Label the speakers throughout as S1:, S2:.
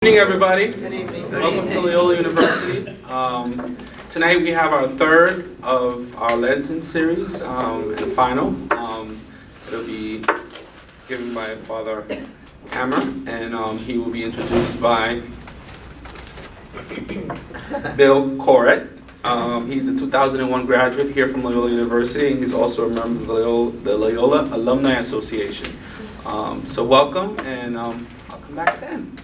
S1: Good evening, everybody.
S2: Good evening.
S1: Welcome to Loyola University. Tonight we have our third of our Lenten series, and final. It'll be given by Father Kammer, and he will be introduced by Bill Corrett. He's a 2001 graduate here from Loyola University, and he's also a member of the Loyola Alumni Association. So welcome, and I'll come back then.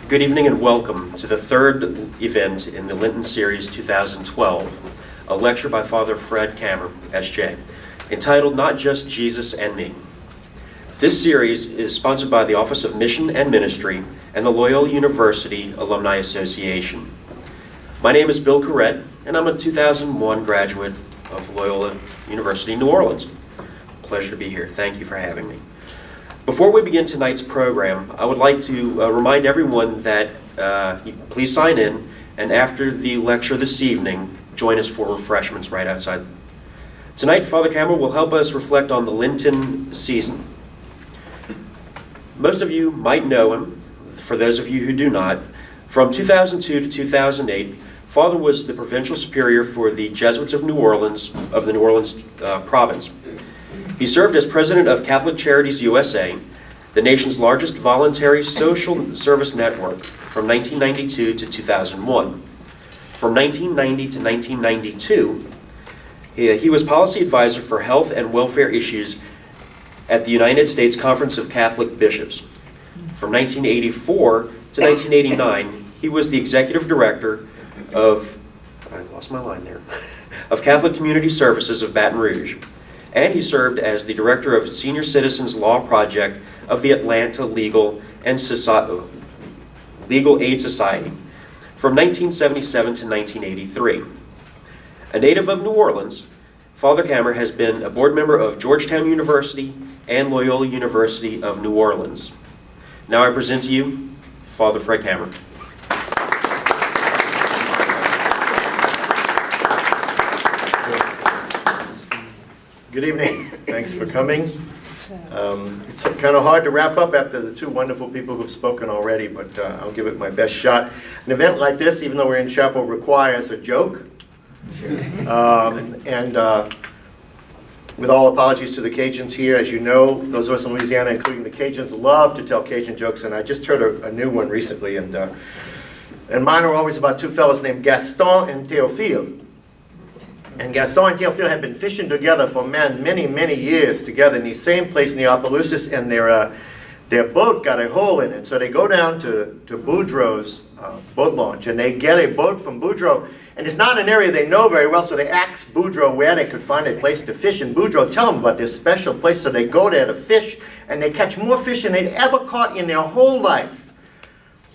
S3: Good evening and welcome to the third event in the Lenten Series 2012, a lecture by Father Fred Kammer, S.J., entitled Not Just Jesus and Me. This series is sponsored by the Office of Mission and Ministry and the Loyola University Alumni Association. My name is Bill Corrett, and I'm a 2001 graduate of Loyola University, New Orleans. Pleasure to be here. Thank you for having me. Before we begin tonight's program, I would like to remind everyone that please sign in, and after the lecture this evening, join us for refreshments right outside. Tonight, Father Kammer will help us reflect on the Lenten season. Most of you might know him. For those of you who do not, from 2002 to 2008, Father was the provincial superior for the Jesuits of New Orleans, of the New Orleans province. He served as president of Catholic Charities USA, the nation's largest voluntary social service network, from 1992 to 2001. From 1990 to 1992, he was policy advisor for health and welfare issues at the United States Conference of Catholic Bishops. From 1984 to 1989, he was the executive director of, of Catholic Community Services of Baton Rouge. And he served as the director of Senior Citizens Law Project of the Atlanta Legal Aid Society from 1977 to 1983. A native of New Orleans, Father Kammer has been a board member of Georgetown University and Loyola University of New Orleans. Now I present to you Father Fred Kammer.
S4: Good evening. Thanks for coming. It's kind of hard to wrap up after the two wonderful people who've spoken already, but I'll give it my best shot. An event like this, even though we're in chapel, requires a joke. With all apologies to the Cajuns here, as you know, those of us in Louisiana, including the Cajuns, love to tell Cajun jokes, and I just heard a new one recently, and mine are always about two fellows named Gaston and Théophile. And Gaston and Théophile had been fishing together for many, many years together in the same place in the Opelousas, and their boat got a hole in it. So they go down to Boudreaux's boat launch, and they get a boat from Boudreaux. And it's not an area they know very well, so they ask Boudreaux where they could find a place to fish. And Boudreaux tell them about this special place, so they go there to fish, and they catch more fish than they'd ever caught in their whole life.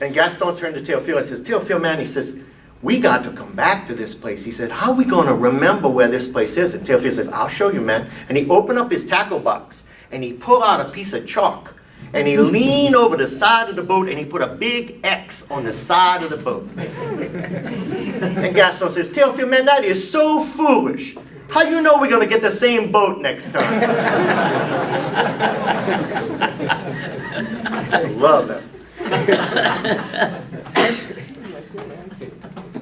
S4: And Gaston turned to Théophile and says, Théophile, man, he says, we got to come back to this place. He said, how are we going to remember where this place is? And Théophile says, I'll show you, man. And he opened up his tackle box, and he pulled out a piece of chalk, and he leaned over the side of the boat, and he put a big X on the side of the boat. And Gaston says, Théophile, man, that is so foolish. How do you know we're going to get the same boat next time? I love that.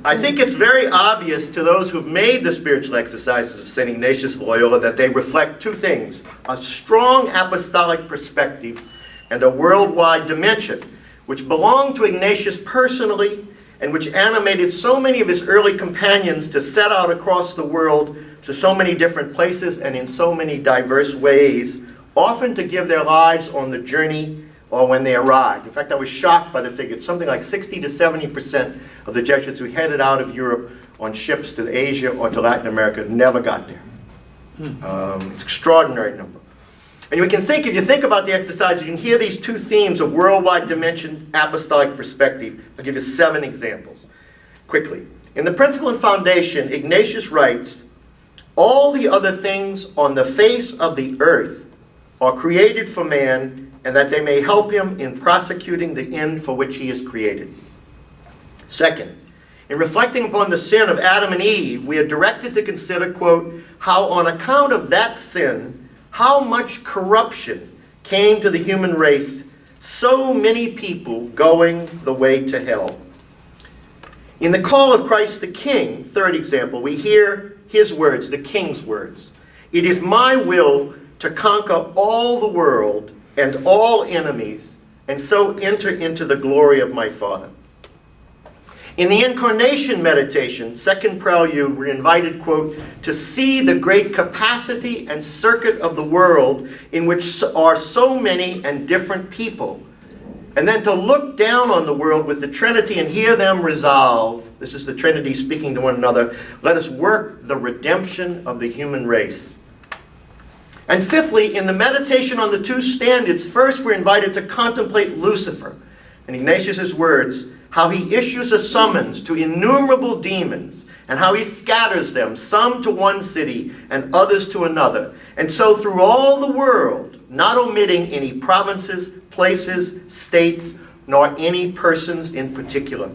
S4: I think it's very obvious to those who've made the spiritual exercises of St. Ignatius of Loyola that they reflect two things: a strong apostolic perspective and a worldwide dimension, which belonged to Ignatius personally and which animated so many of his early companions to set out across the world to so many different places and in so many diverse ways, often to give their lives on the journey or when they arrived. In fact, I was shocked by the figure. Something like 60 to 70% of the Jesuits who headed out of Europe on ships to Asia or to Latin America never got there. It's an extraordinary number. And we can think, if you think about the exercise, you can hear these two themes of worldwide dimension, apostolic perspective. I'll give you 7 examples quickly. In the Principle and Foundation, Ignatius writes, all the other things on the face of the earth are created for man, and that they may help him in prosecuting the end for which he is created. Second, In reflecting upon the sin of Adam and Eve, we are directed to consider, quote, how on account of that sin, how much corruption came to the human race, so many people going the way to hell. In the call of Christ the King, third example, we hear his words, the King's words. It is my will to conquer all the world and all enemies, and so enter into the glory of my Father. In the Incarnation meditation, second prelude, we're invited, quote, to see the great capacity and circuit of the world in which are so many and different people, and then to look down on the world with the Trinity and hear them resolve, this is the Trinity speaking to one another, let us work the redemption of the human race. And fifthly, in the meditation on the two standards, first we're invited to contemplate Lucifer, in Ignatius's words, how he issues a summons to innumerable demons, and how he scatters them, some to one city and others to another, and so through all the world, not omitting any provinces, places, states, nor any persons in particular.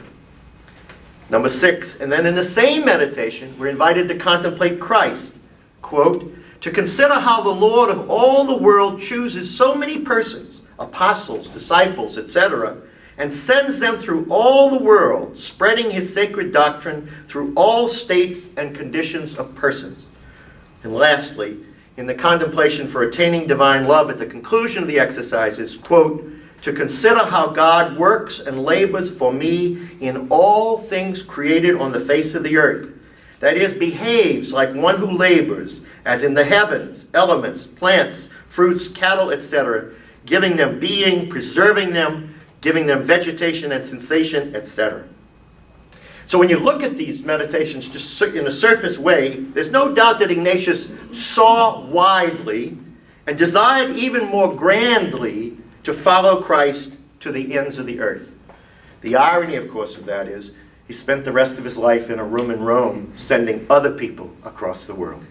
S4: Number 6, and then in the same meditation, we're invited to contemplate Christ, quote, to consider how the Lord of all the world chooses so many persons, apostles, disciples, etc., and sends them through all the world, spreading his sacred doctrine through all states and conditions of persons. And lastly, in the contemplation for attaining divine love at the conclusion of the exercises, quote, to consider how God works and labors for me in all things created on the face of the earth. That is, behaves like one who labors, as in the heavens, elements, plants, fruits, cattle, etc., giving them being, preserving them, giving them vegetation and sensation, etc. So when you look at these meditations just in a surface way, there's no doubt that Ignatius saw widely and desired even more grandly to follow Christ to the ends of the earth. The irony, of course, of that is he spent the rest of his life in a room in Rome sending other people across the world.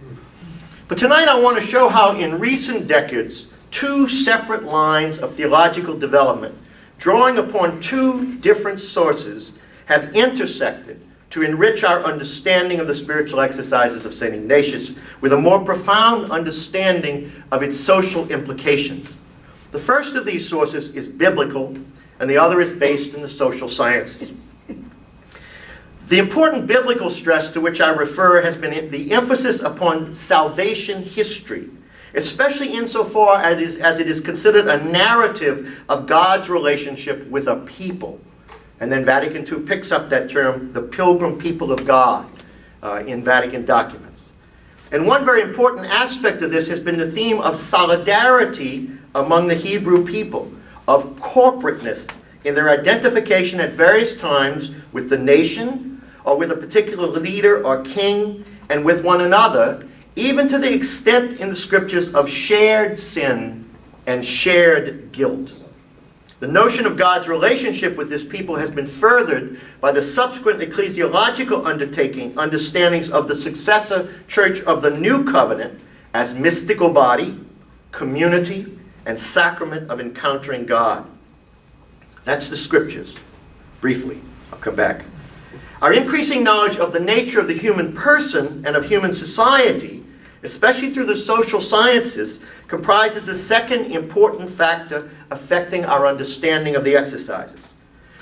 S4: But tonight I want to show how in recent decades, two separate lines of theological development, drawing upon two different sources, have intersected to enrich our understanding of the spiritual exercises of St. Ignatius with a more profound understanding of its social implications. The first of these sources is biblical, and the other is based in the social sciences. The important biblical stress to which I refer has been the emphasis upon salvation history, especially insofar as it is considered a narrative of God's relationship with a people. And then Vatican II picks up that term, the pilgrim people of God, in Vatican documents. And one very important aspect of this has been the theme of solidarity among the Hebrew people, of corporateness in their identification at various times with the nation, or with a particular leader or king, and with one another, even to the extent in the scriptures of shared sin and shared guilt. The notion of God's relationship with this people has been furthered by the subsequent ecclesiological understandings of the successor church of the New Covenant as mystical body, community, and sacrament of encountering God. That's the scriptures. Briefly, I'll come back. Our increasing knowledge of the nature of the human person and of human society, especially through the social sciences, comprises the second important factor affecting our understanding of the exercises.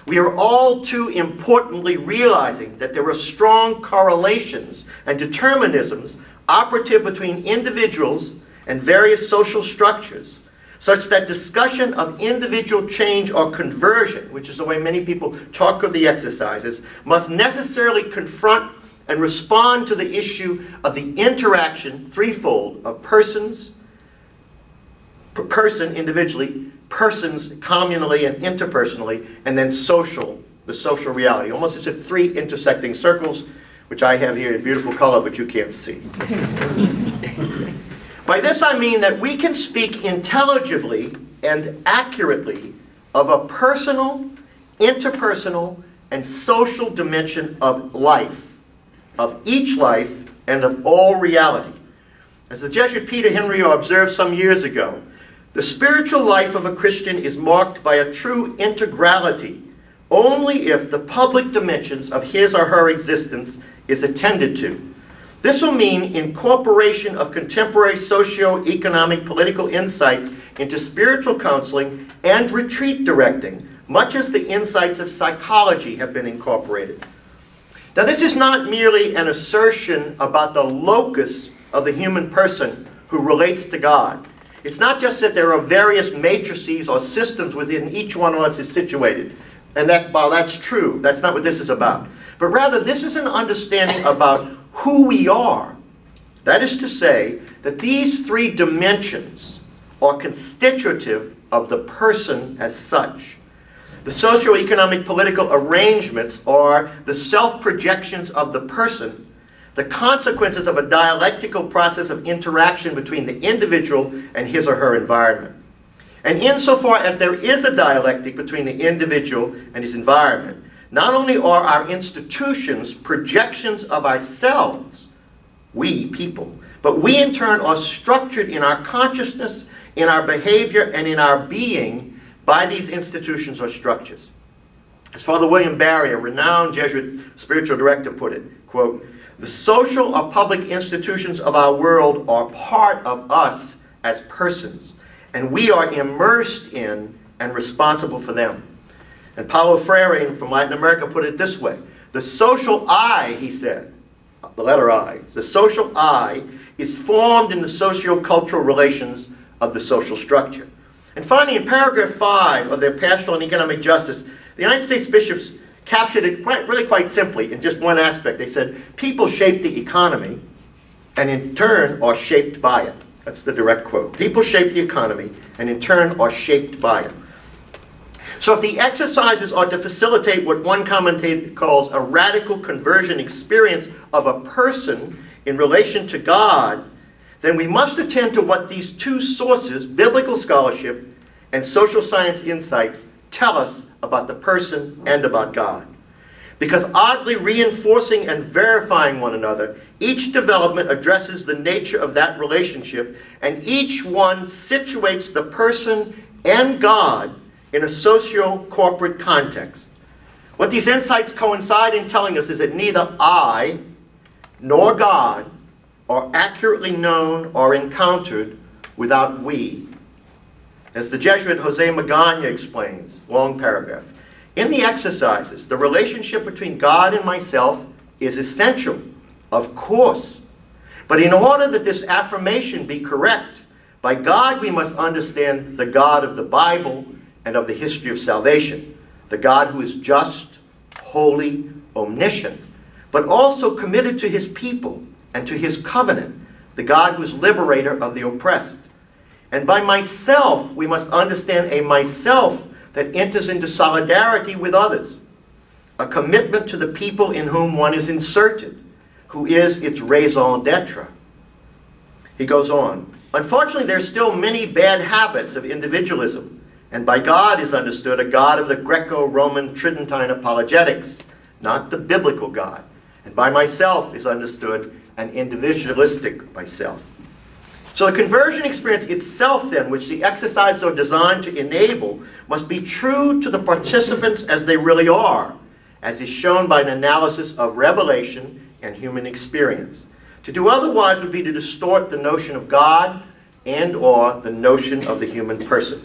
S4: We are all too importantly realizing that there are strong correlations and determinisms operative between individuals and various social structures, such that discussion of individual change or conversion, which is the way many people talk of the exercises, must necessarily confront and respond to the issue of the interaction, threefold, of persons, person individually, persons communally and interpersonally, and then social, the social reality. Almost as if three intersecting circles, which I have here in beautiful color, but you can't see. By this I mean that we can speak intelligibly and accurately of a personal, interpersonal, and social dimension of life, of each life, and of all reality. As the Jesuit Peter Henriot observed some years ago, the spiritual life of a Christian is marked by a true integrality, only if the public dimensions of his or her existence is attended to. This will mean incorporation of contemporary socio-economic political insights into spiritual counseling and retreat directing, much as the insights of psychology have been incorporated. Now, this is not merely an assertion about the locus of the human person who relates to God. It's not just that there are various matrices or systems within each one of us is situated. And while that's true, that's not what this is about. But rather, this is an understanding about who we are. That is to say, that these three dimensions are constitutive of the person as such. The socio-economic political arrangements are the self-projections of the person, the consequences of a dialectical process of interaction between the individual and his or her environment. And insofar as there is a dialectic between the individual and his environment, not only are our institutions projections of ourselves, we people, but we in turn are structured in our consciousness, in our behavior, and in our being by these institutions or structures. As Father William Barry, a renowned Jesuit spiritual director, put it, quote, "The social or public institutions of our world are part of us as persons, and we are immersed in and responsible for them." And Paulo Freire from Latin America put it this way: the social I, he said, the letter I, the social I is formed in the socio-cultural relations of the social structure. And finally, in paragraph 5 of their Pastoral and Economic Justice, the United States bishops captured it really quite simply in just one aspect. They said, people shape the economy and in turn are shaped by it. That's the direct quote. People shape the economy and in turn are shaped by it. So if the exercises are to facilitate what one commentator calls a radical conversion experience of a person in relation to God, then we must attend to what these two sources, biblical scholarship and social science insights, tell us about the person and about God. Because oddly reinforcing and verifying one another, each development addresses the nature of that relationship, and each one situates the person and God in a socio-corporate context. What these insights coincide in telling us is that neither I nor God are accurately known or encountered without we. As the Jesuit Jose Magana explains, long paragraph, in the exercises, the relationship between God and myself is essential, of course. But in order that this affirmation be correct, by God we must understand the God of the Bible and of the history of salvation, the God who is just, holy, omniscient, but also committed to his people and to his covenant, the God who is liberator of the oppressed. And by myself, we must understand a myself that enters into solidarity with others, a commitment to the people in whom one is inserted, who is its raison d'etre. He goes on, unfortunately, there are still many bad habits of individualism, and by God is understood a God of the Greco-Roman Tridentine apologetics, not the biblical God. And by myself is understood an individualistic myself. So the conversion experience itself then, which the exercises are designed to enable, must be true to the participants as they really are, as is shown by an analysis of revelation and human experience. To do otherwise would be to distort the notion of God and or the notion of the human person.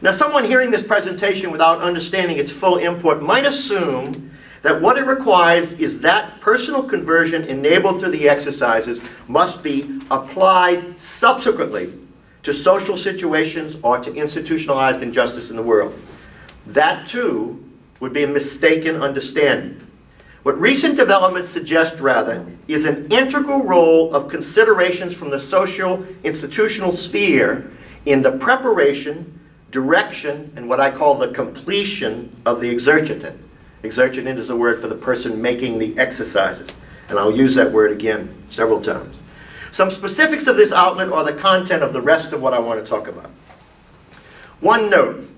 S4: Now, someone hearing this presentation without understanding its full import might assume that what it requires is that personal conversion enabled through the exercises must be applied subsequently to social situations or to institutionalized injustice in the world. That, too, would be a mistaken understanding. What recent developments suggest, rather, is an integral role of considerations from the social institutional sphere in the preparation, direction, and what I call the completion of the exercitant. Exercitant is the word for the person making the exercises, and I'll use that word again several times. Some specifics of this outlet are the content of the rest of what I want to talk about. One note,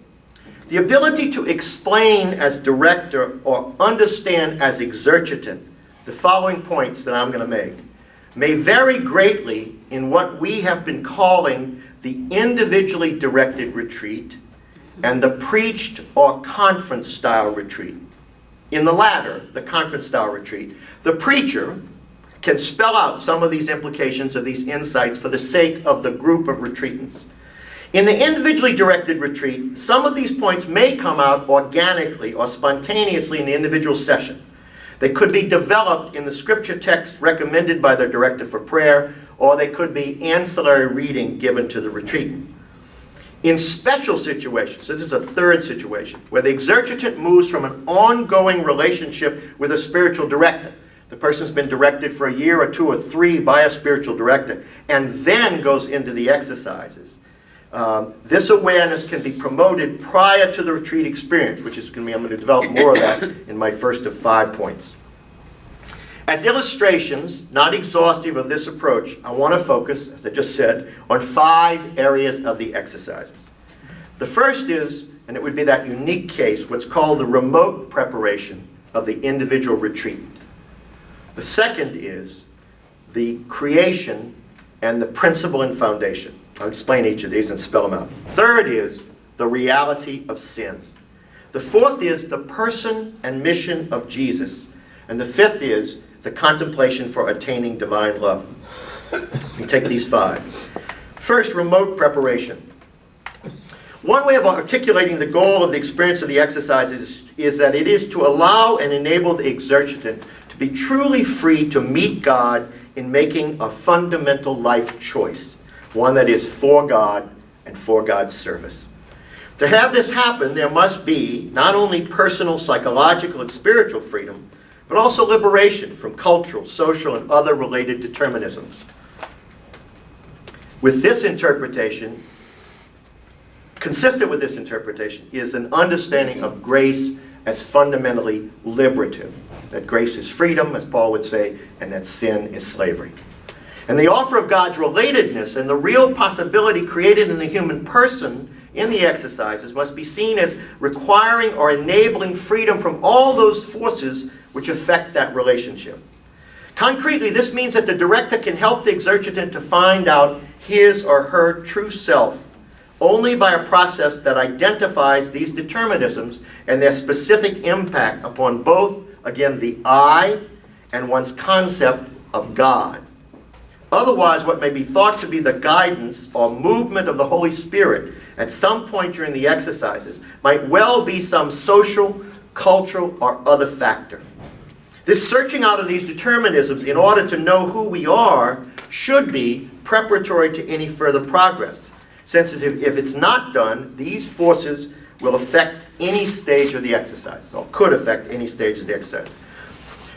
S4: the ability to explain as director or understand as exercitant the following points that I'm going to make may vary greatly in what we have been calling the individually directed retreat and the preached or conference-style retreat. In the latter, the conference-style retreat, the preacher can spell out some of these implications of these insights for the sake of the group of retreatants. In the individually directed retreat, some of these points may come out organically or spontaneously in the individual session. They could be developed in the scripture text recommended by the director for prayer, or they could be ancillary reading given to the retreatant. In special situations, so this is a third situation, where the exercitant moves from an ongoing relationship with a spiritual director. The person's been directed for a year or 2 or 3 by a spiritual director, and then goes into the exercises. This awareness can be promoted prior to the retreat experience, which is going to be, I'm going to develop more of that in my first of 5 points. As illustrations, not exhaustive of this approach, I want to focus, as I just said, on 5 areas of the exercises. The first is, and it would be that unique case, what's called the remote preparation of the individual retreatant. The second is the creation and the principle and foundation. I'll explain each of these and spell them out. Third is the reality of sin. The fourth is the person and mission of Jesus. And the fifth is the contemplation for attaining divine love. Let me take these 5. First, remote preparation. One way of articulating the goal of the experience of the exercises is that it is to allow and enable the exercitant to be truly free to meet God in making a fundamental life choice, one that is for God and for God's service. To have this happen, there must be not only personal, psychological, and spiritual freedom, but also liberation from cultural, social, and other related determinisms. With this interpretation, consistent with this interpretation, is an understanding of grace as fundamentally liberative. That grace is freedom, as Paul would say, and that sin is slavery. And the offer of God's relatedness and the real possibility created in the human person in the exercises must be seen as requiring or enabling freedom from all those forces which affect that relationship. Concretely, this means that the director can help the exercitant to find out his or her true self only by a process that identifies these determinisms and their specific impact upon both, again, the I and one's concept of God. Otherwise, what may be thought to be the guidance or movement of the Holy Spirit at some point during the exercises might well be some social, cultural, or other factor. This searching out of these determinisms in order to know who we are should be preparatory to any further progress, since if it's not done, these forces will affect any stage of the exercise, or could affect any stage of the exercise.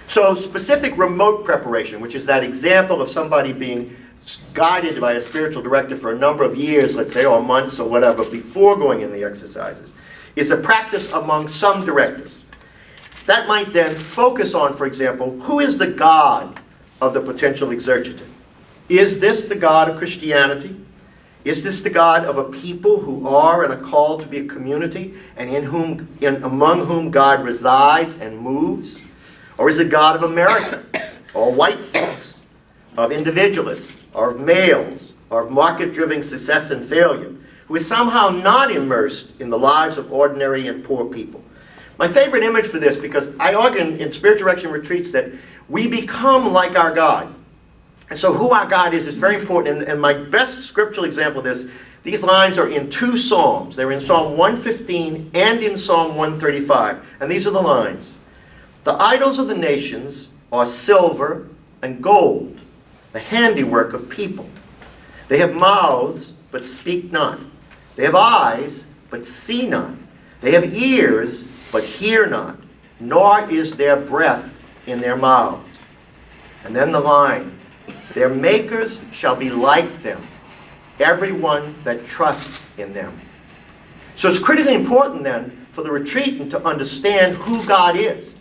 S4: So specific remote preparation, which is that example of somebody being guided by a spiritual director for a number of years, let's say, or months or whatever, before going in the exercises, is a practice among some directors. That might then focus on, for example, who is the God of the potential exercitant? Is this the God of Christianity? Is this the God of a people who are and are called to be a community and among whom God resides and moves? Or is it God of America, or white folks, of individualists, or of males, or of market-driven success and failure, who is somehow not immersed in the lives of ordinary and poor people? My favorite image for this, because I argue in spiritual direction retreats that we become like our God. And so who our God is very important. And my best scriptural example of this, these lines are in 2 Psalms. They're in Psalm 115 and in Psalm 135. And these are the lines. The idols of the nations are silver and gold, the handiwork of people. They have mouths, but speak not. They have eyes, but see not. They have ears, but hear not, nor is there breath in their mouths. And then the line, their makers shall be like them, everyone that trusts in them. So it's critically important then for the retreatant to understand who God is.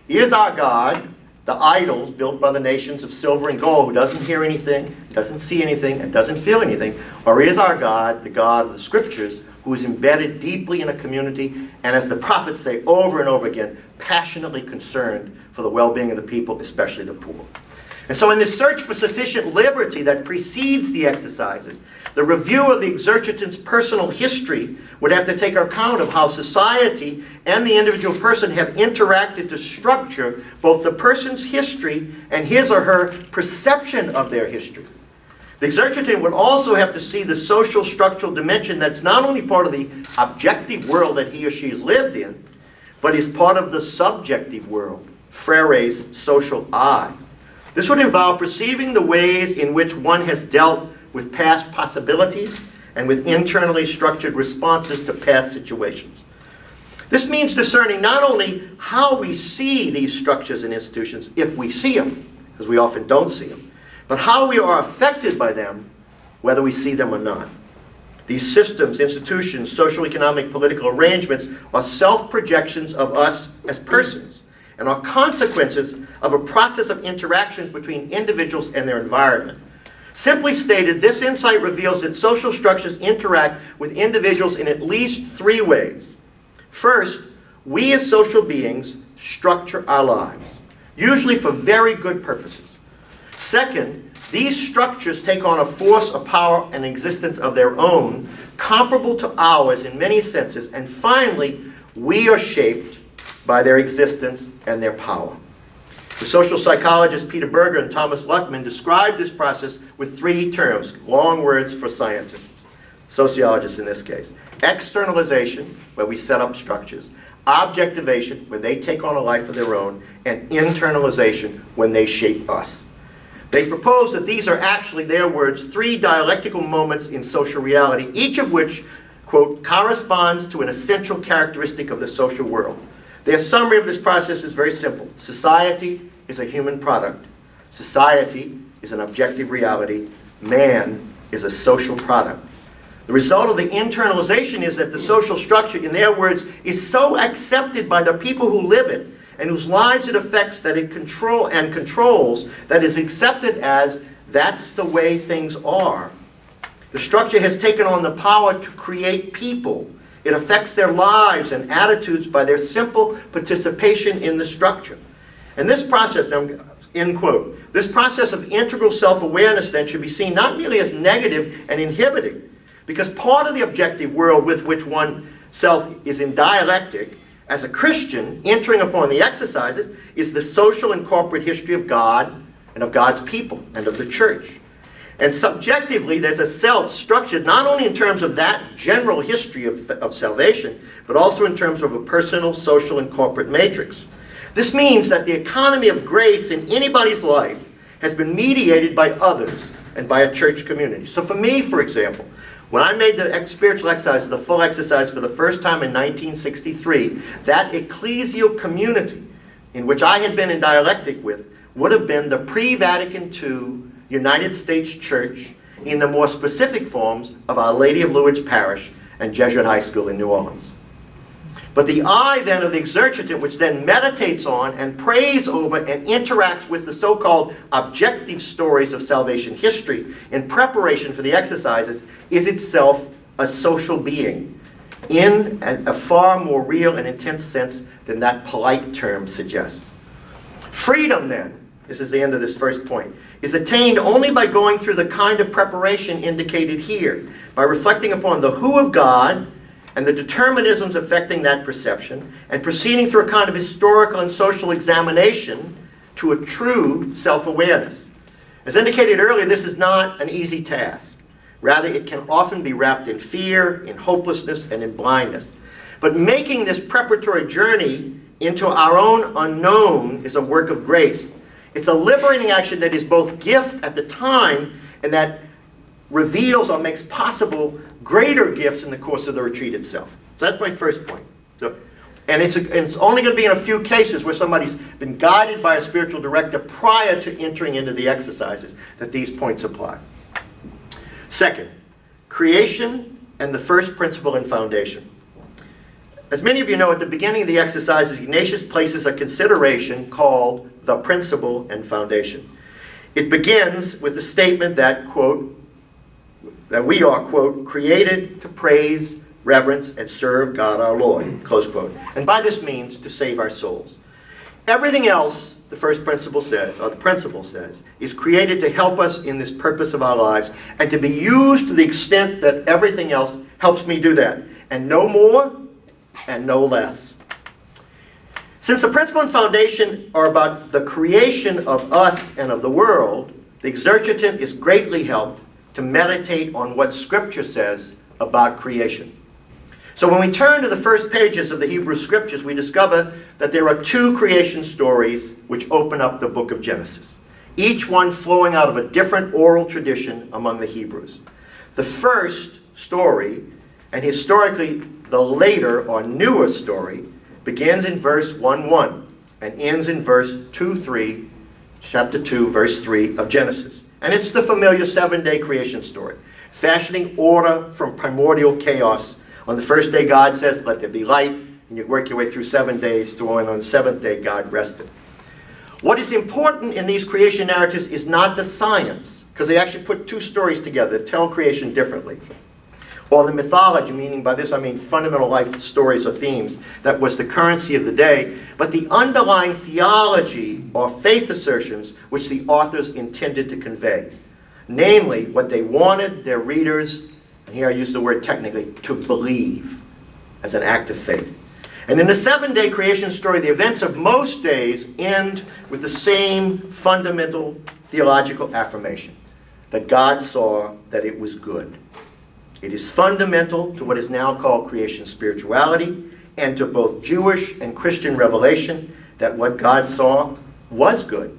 S4: Is our God the idols built by the nations of silver and gold, who doesn't hear anything, doesn't see anything, and doesn't feel anything? Or is our God the God of the Scriptures, who is embedded deeply in a community, and as the prophets say over and over again, passionately concerned for the well-being of the people, especially the poor? And so in this search for sufficient liberty that precedes the exercises, the review of the exercitant's personal history would have to take account of how society and the individual person have interacted to structure both the person's history and his or her perception of their history. The exercitant would also have to see the social structural dimension that's not only part of the objective world that he or she has lived in, but is part of the subjective world, Freire's social I. This would involve perceiving the ways in which one has dealt with past possibilities and with internally structured responses to past situations. This means discerning not only how we see these structures and institutions, if we see them, because we often don't see them, but how we are affected by them, whether we see them or not. These systems, institutions, social, economic, political arrangements are self-projections of us as persons, and are consequences of a process of interactions between individuals and their environment. Simply stated, this insight reveals that social structures interact with individuals in at least three ways. First, we as social beings structure our lives, usually for very good purposes. Second, these structures take on a force, a power, and existence of their own, comparable to ours in many senses. And finally, we are shaped by their existence and their power. The social psychologists Peter Berger and Thomas Luckman described this process with three terms, long words for scientists, sociologists in this case. Externalization, where we set up structures. Objectivation, where they take on a life of their own. And internalization, when they shape us. They propose that these are actually, their words, three dialectical moments in social reality, each of which, quote, corresponds to an essential characteristic of the social world. Their summary of this process is very simple. Society is a human product. Society is an objective reality. Man is a social product. The result of the internalization is that the social structure, in their words, is so accepted by the people who live it and whose lives it affects that it controls, that is accepted as that's the way things are. The structure has taken on the power to create people. It affects their lives and attitudes by their simple participation in the structure. And this process, end quote, this process of integral self-awareness then should be seen not merely as negative and inhibiting, because part of the objective world with which oneself is in dialectic, as a Christian entering upon the exercises, is the social and corporate history of God and of God's people and of the church. And subjectively, there's a self structured not only in terms of that general history of salvation, but also in terms of a personal, social, and corporate matrix. This means that the economy of grace in anybody's life has been mediated by others and by a church community. So for me, for example, when I made the spiritual exercise, the full exercise for the first time in 1963, that ecclesial community in which I had been in dialectic with would have been the pre-Vatican II United States Church in the more specific forms of Our Lady of Lourdes Parish and Jesuit High School in New Orleans. But the I then of the exercitant, which then meditates on and prays over and interacts with the so-called objective stories of salvation history in preparation for the exercises, is itself a social being in a far more real and intense sense than that polite term suggests. Freedom then, this is the end of this first point, is attained only by going through the kind of preparation indicated here, by reflecting upon the who of God and the determinisms affecting that perception, and proceeding through a kind of historical and social examination to a true self-awareness. As indicated earlier, this is not an easy task. Rather, it can often be wrapped in fear, in hopelessness, and in blindness. But making this preparatory journey into our own unknown is a work of grace. It's a liberating action that is both gift at the time and that reveals or makes possible greater gifts in the course of the retreat itself. So that's my first point. And it's only going to be in a few cases where somebody's been guided by a spiritual director prior to entering into the exercises that these points apply. Second, creation and the first principle and foundation. As many of you know, at the beginning of the exercises, Ignatius places a consideration called the principle and foundation. It begins with the statement that, quote, that we are, quote, created to praise, reverence, and serve God our Lord, close quote. And by this means, to save our souls. Everything else the first principle says, or the principle says, is created to help us in this purpose of our lives and to be used to the extent that everything else helps me do that. And no more and no less. Since the principle and foundation are about the creation of us and of the world, the exercitant is greatly helped to meditate on what Scripture says about creation. So when we turn to the first pages of the Hebrew Scriptures, we discover that there are two creation stories which open up the book of Genesis, each one flowing out of a different oral tradition among the Hebrews. The first story, and historically the later or newer story, begins in verse 1:1 and ends in verse 2:3, chapter 2, verse 3 of Genesis. And it's the familiar seven-day creation story, fashioning order from primordial chaos. On the first day, God says, let there be light, and you work your way through 7 days to when on the seventh day, God rested. What is important in these creation narratives is not the science, because they actually put two stories together that tell creation differently. Or the mythology, meaning by this I mean fundamental life stories or themes, that was the currency of the day, but the underlying theology or faith assertions which the authors intended to convey. Namely, what they wanted their readers, and here I use the word technically, to believe as an act of faith. And in the seven-day creation story, the events of most days end with the same fundamental theological affirmation, that God saw that it was good. It is fundamental to what is now called creation spirituality and to both Jewish and Christian revelation that what God saw was good.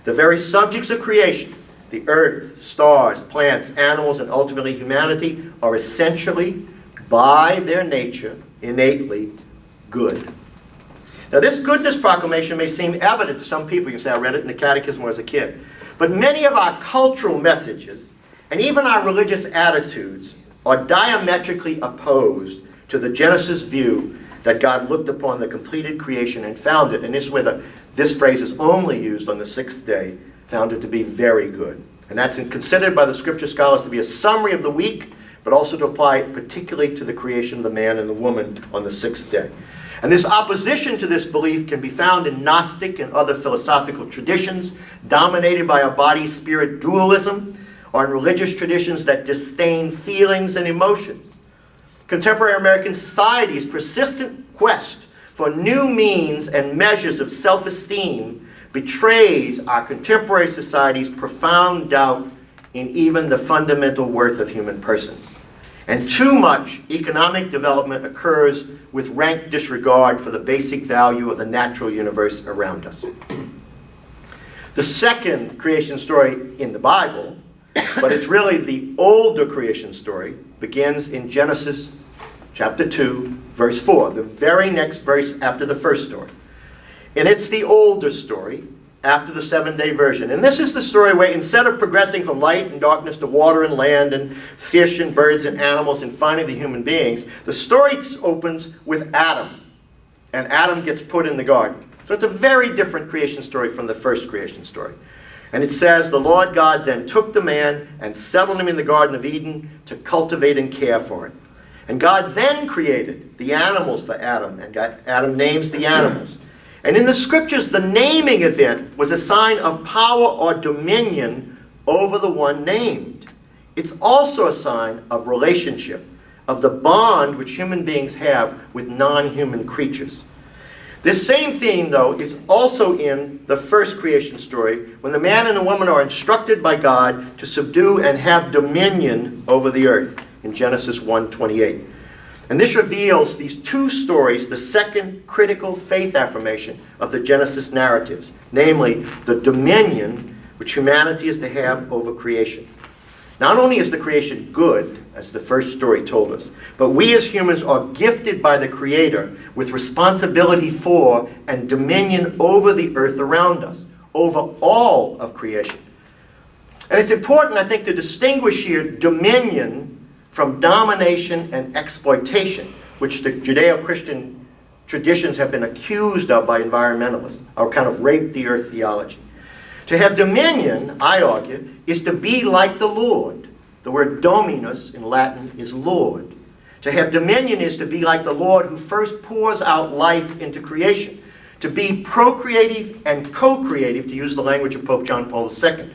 S4: The very subjects of creation, the earth, stars, plants, animals, and ultimately humanity, are essentially, by their nature, innately good. Now, this goodness proclamation may seem evident to some people. You say, I read it in the catechism when I was a kid. But many of our cultural messages, and even our religious attitudes, are diametrically opposed to the Genesis view that God looked upon the completed creation and found it, and this is where this phrase is only used on the sixth day, found it to be very good. And that's considered by the Scripture scholars to be a summary of the week, but also to apply it particularly to the creation of the man and the woman on the sixth day. And this opposition to this belief can be found in Gnostic and other philosophical traditions, dominated by a body-spirit dualism, or in religious traditions that disdain feelings and emotions. Contemporary American society's persistent quest for new means and measures of self-esteem betrays our contemporary society's profound doubt in even the fundamental worth of human persons. And too much economic development occurs with rank disregard for the basic value of the natural universe around us. The second creation story in the Bible, but it's really the older creation story, begins in Genesis chapter 2, verse 4, the very next verse after the first story. And it's the older story after the seven-day version. And this is the story where instead of progressing from light and darkness to water and land and fish and birds and animals and finally the human beings, the story opens with Adam. And Adam gets put in the garden. So it's a very different creation story from the first creation story. And it says, the Lord God then took the man and settled him in the Garden of Eden to cultivate and care for it. And God then created the animals for Adam, and Adam names the animals. And in the Scriptures, the naming event was a sign of power or dominion over the one named. It's also a sign of relationship, of the bond which human beings have with non-human creatures. This same theme, though, is also in the first creation story, when the man and the woman are instructed by God to subdue and have dominion over the earth, in Genesis 1:28. And this reveals these two stories, the second critical faith affirmation of the Genesis narratives, namely the dominion which humanity is to have over creation. Not only is the creation good, as the first story told us, but we as humans are gifted by the Creator with responsibility for and dominion over the earth around us, over all of creation. And it's important, I think, to distinguish here dominion from domination and exploitation, which the Judeo-Christian traditions have been accused of by environmentalists, our kind of rape the earth theology. To have dominion, I argue, is to be like the Lord. The word dominus in Latin is Lord. To have dominion is to be like the Lord who first pours out life into creation. to be procreative and co-creative, to use the language of Pope John Paul II.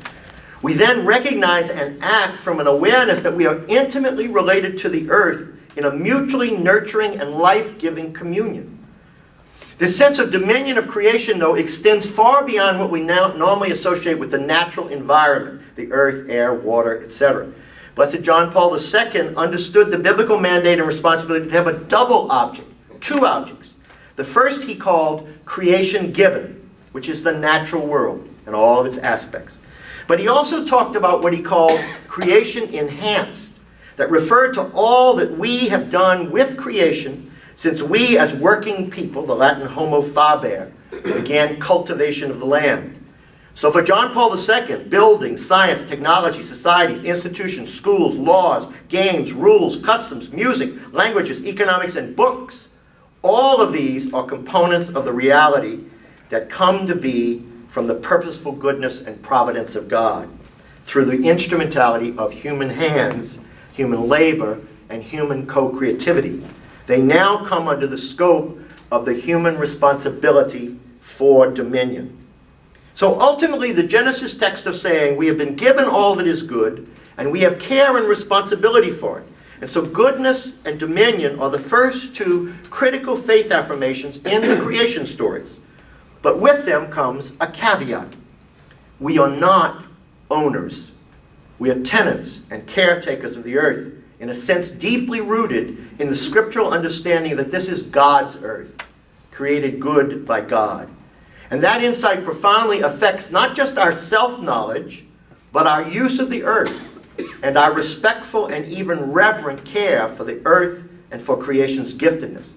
S4: We then recognize and act from an awareness that we are intimately related to the earth in a mutually nurturing and life-giving communion. This sense of dominion of creation, though, extends far beyond what we now normally associate with the natural environment, the earth, air, water, etc. Blessed John Paul II understood the biblical mandate and responsibility to have a double object, two objects. The first he called creation given, which is the natural world and all of its aspects. But he also talked about what he called creation enhanced, that referred to all that we have done with creation since we as working people, the Latin homo faber, began cultivation of the land. So for John Paul II, buildings, science, technology, societies, institutions, schools, laws, games, rules, customs, music, languages, economics, and books, all of these are components of the reality that come to be from the purposeful goodness and providence of God through the instrumentality of human hands, human labor, and human co-creativity. They now come under the scope of the human responsibility for dominion. So ultimately, the Genesis text is saying we have been given all that is good, and we have care and responsibility for it. And so goodness and dominion are the first two critical faith affirmations in the creation stories. But with them comes a caveat. We are not owners. We are tenants and caretakers of the earth, in a sense deeply rooted in the scriptural understanding that this is God's earth, created good by God. And that insight profoundly affects not just our self-knowledge, but our use of the earth and our respectful and even reverent care for the earth and for creation's giftedness.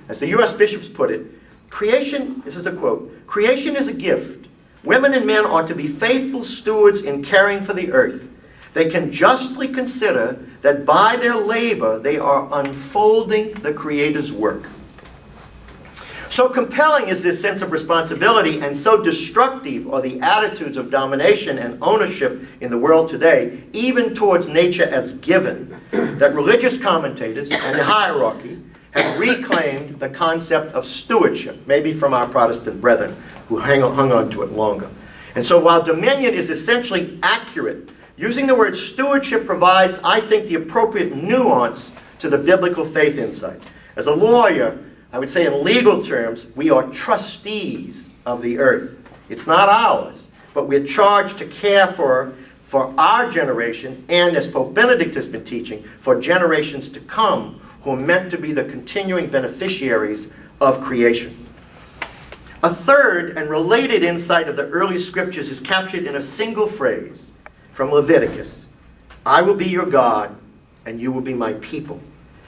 S4: As the U.S. bishops put it, creation, this is a quote, creation is a gift. Women and men ought to be faithful stewards in caring for the earth. They can justly consider that by their labor they are unfolding the Creator's work. So compelling is this sense of responsibility, and so destructive are the attitudes of domination and ownership in the world today, even towards nature as given, that religious commentators and the hierarchy have reclaimed the concept of stewardship, maybe from our Protestant brethren who hung on to it longer. And so while dominion is essentially accurate, using the word stewardship provides, I think, the appropriate nuance to the biblical faith insight. As a lawyer, I would say in legal terms, we are trustees of the earth. It's not ours, but we're charged to care for our generation, and as Pope Benedict has been teaching, for generations to come who are meant to be the continuing beneficiaries of creation. A third and related insight of the early scriptures is captured in a single phrase from Leviticus. I will be your God, and you will be my people.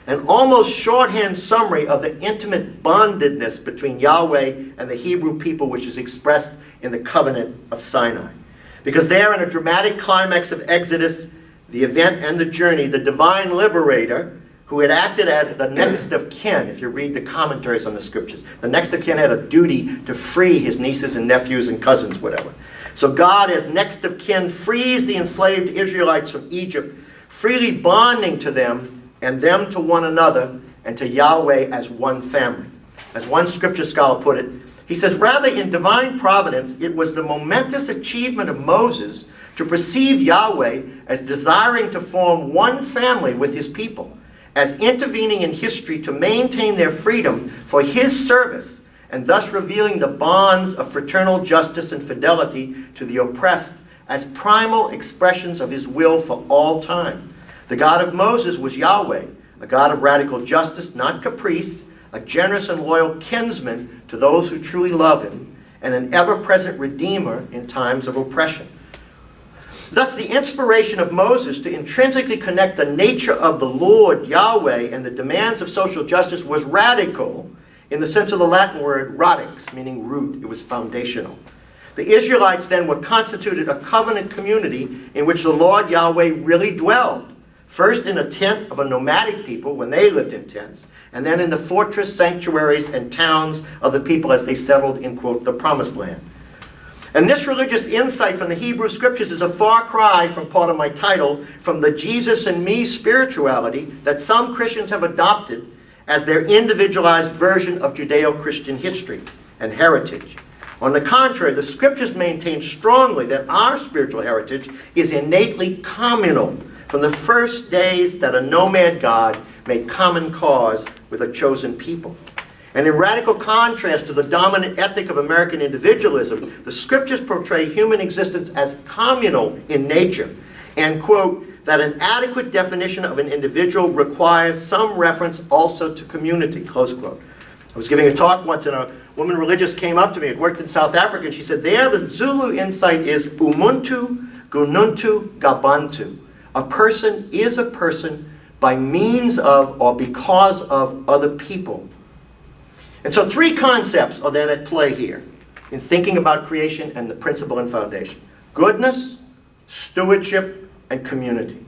S4: An almost shorthand summary of the intimate bondedness between Yahweh and the Hebrew people, which is expressed in the covenant of Sinai. Because there, in a dramatic climax of Exodus, the event and the journey, the divine liberator, who had acted as the next of kin, if you read the commentaries on the scriptures, the next of kin had a duty to free his nieces and nephews and cousins, whatever. So God, as next of kin, frees the enslaved Israelites from Egypt, freely bonding to them and them to one another and to Yahweh as one family. As one scripture scholar put it, he says, rather in divine providence, it was the momentous achievement of Moses to perceive Yahweh as desiring to form one family with his people, as intervening in history to maintain their freedom for his service, and thus revealing the bonds of fraternal justice and fidelity to the oppressed as primal expressions of his will for all time. The God of Moses was Yahweh, a God of radical justice, not caprice, a generous and loyal kinsman to those who truly love him, and an ever-present redeemer in times of oppression. Thus, the inspiration of Moses to intrinsically connect the nature of the Lord, Yahweh, and the demands of social justice was radical, in the sense of the Latin word radix, meaning root. It was foundational. The Israelites then were constituted a covenant community in which the Lord Yahweh really dwelled. First in a tent of a nomadic people when they lived in tents, and then in the fortress sanctuaries and towns of the people as they settled in, quote, the promised land. And this religious insight from the Hebrew scriptures is a far cry from part of my title, from the Jesus and me spirituality that some Christians have adopted as their individualized version of Judeo-Christian history. and heritage. On the contrary, the Scriptures maintain strongly that our spiritual heritage is innately communal, from the first days that a nomad God made common cause with a chosen people. And in radical contrast to the dominant ethic of American individualism, the Scriptures portray human existence as communal in nature, and, quote, that an adequate definition of an individual requires some reference also to community, close quote. I was giving a talk once, and a woman religious came up to me, had worked in South Africa, and she said, there the Zulu insight is Umuntu, Gununtu, Gabantu. A person is a person by means of or because of other people. And so three concepts are then at play here in thinking about creation and the principle and foundation. Goodness, stewardship, and community.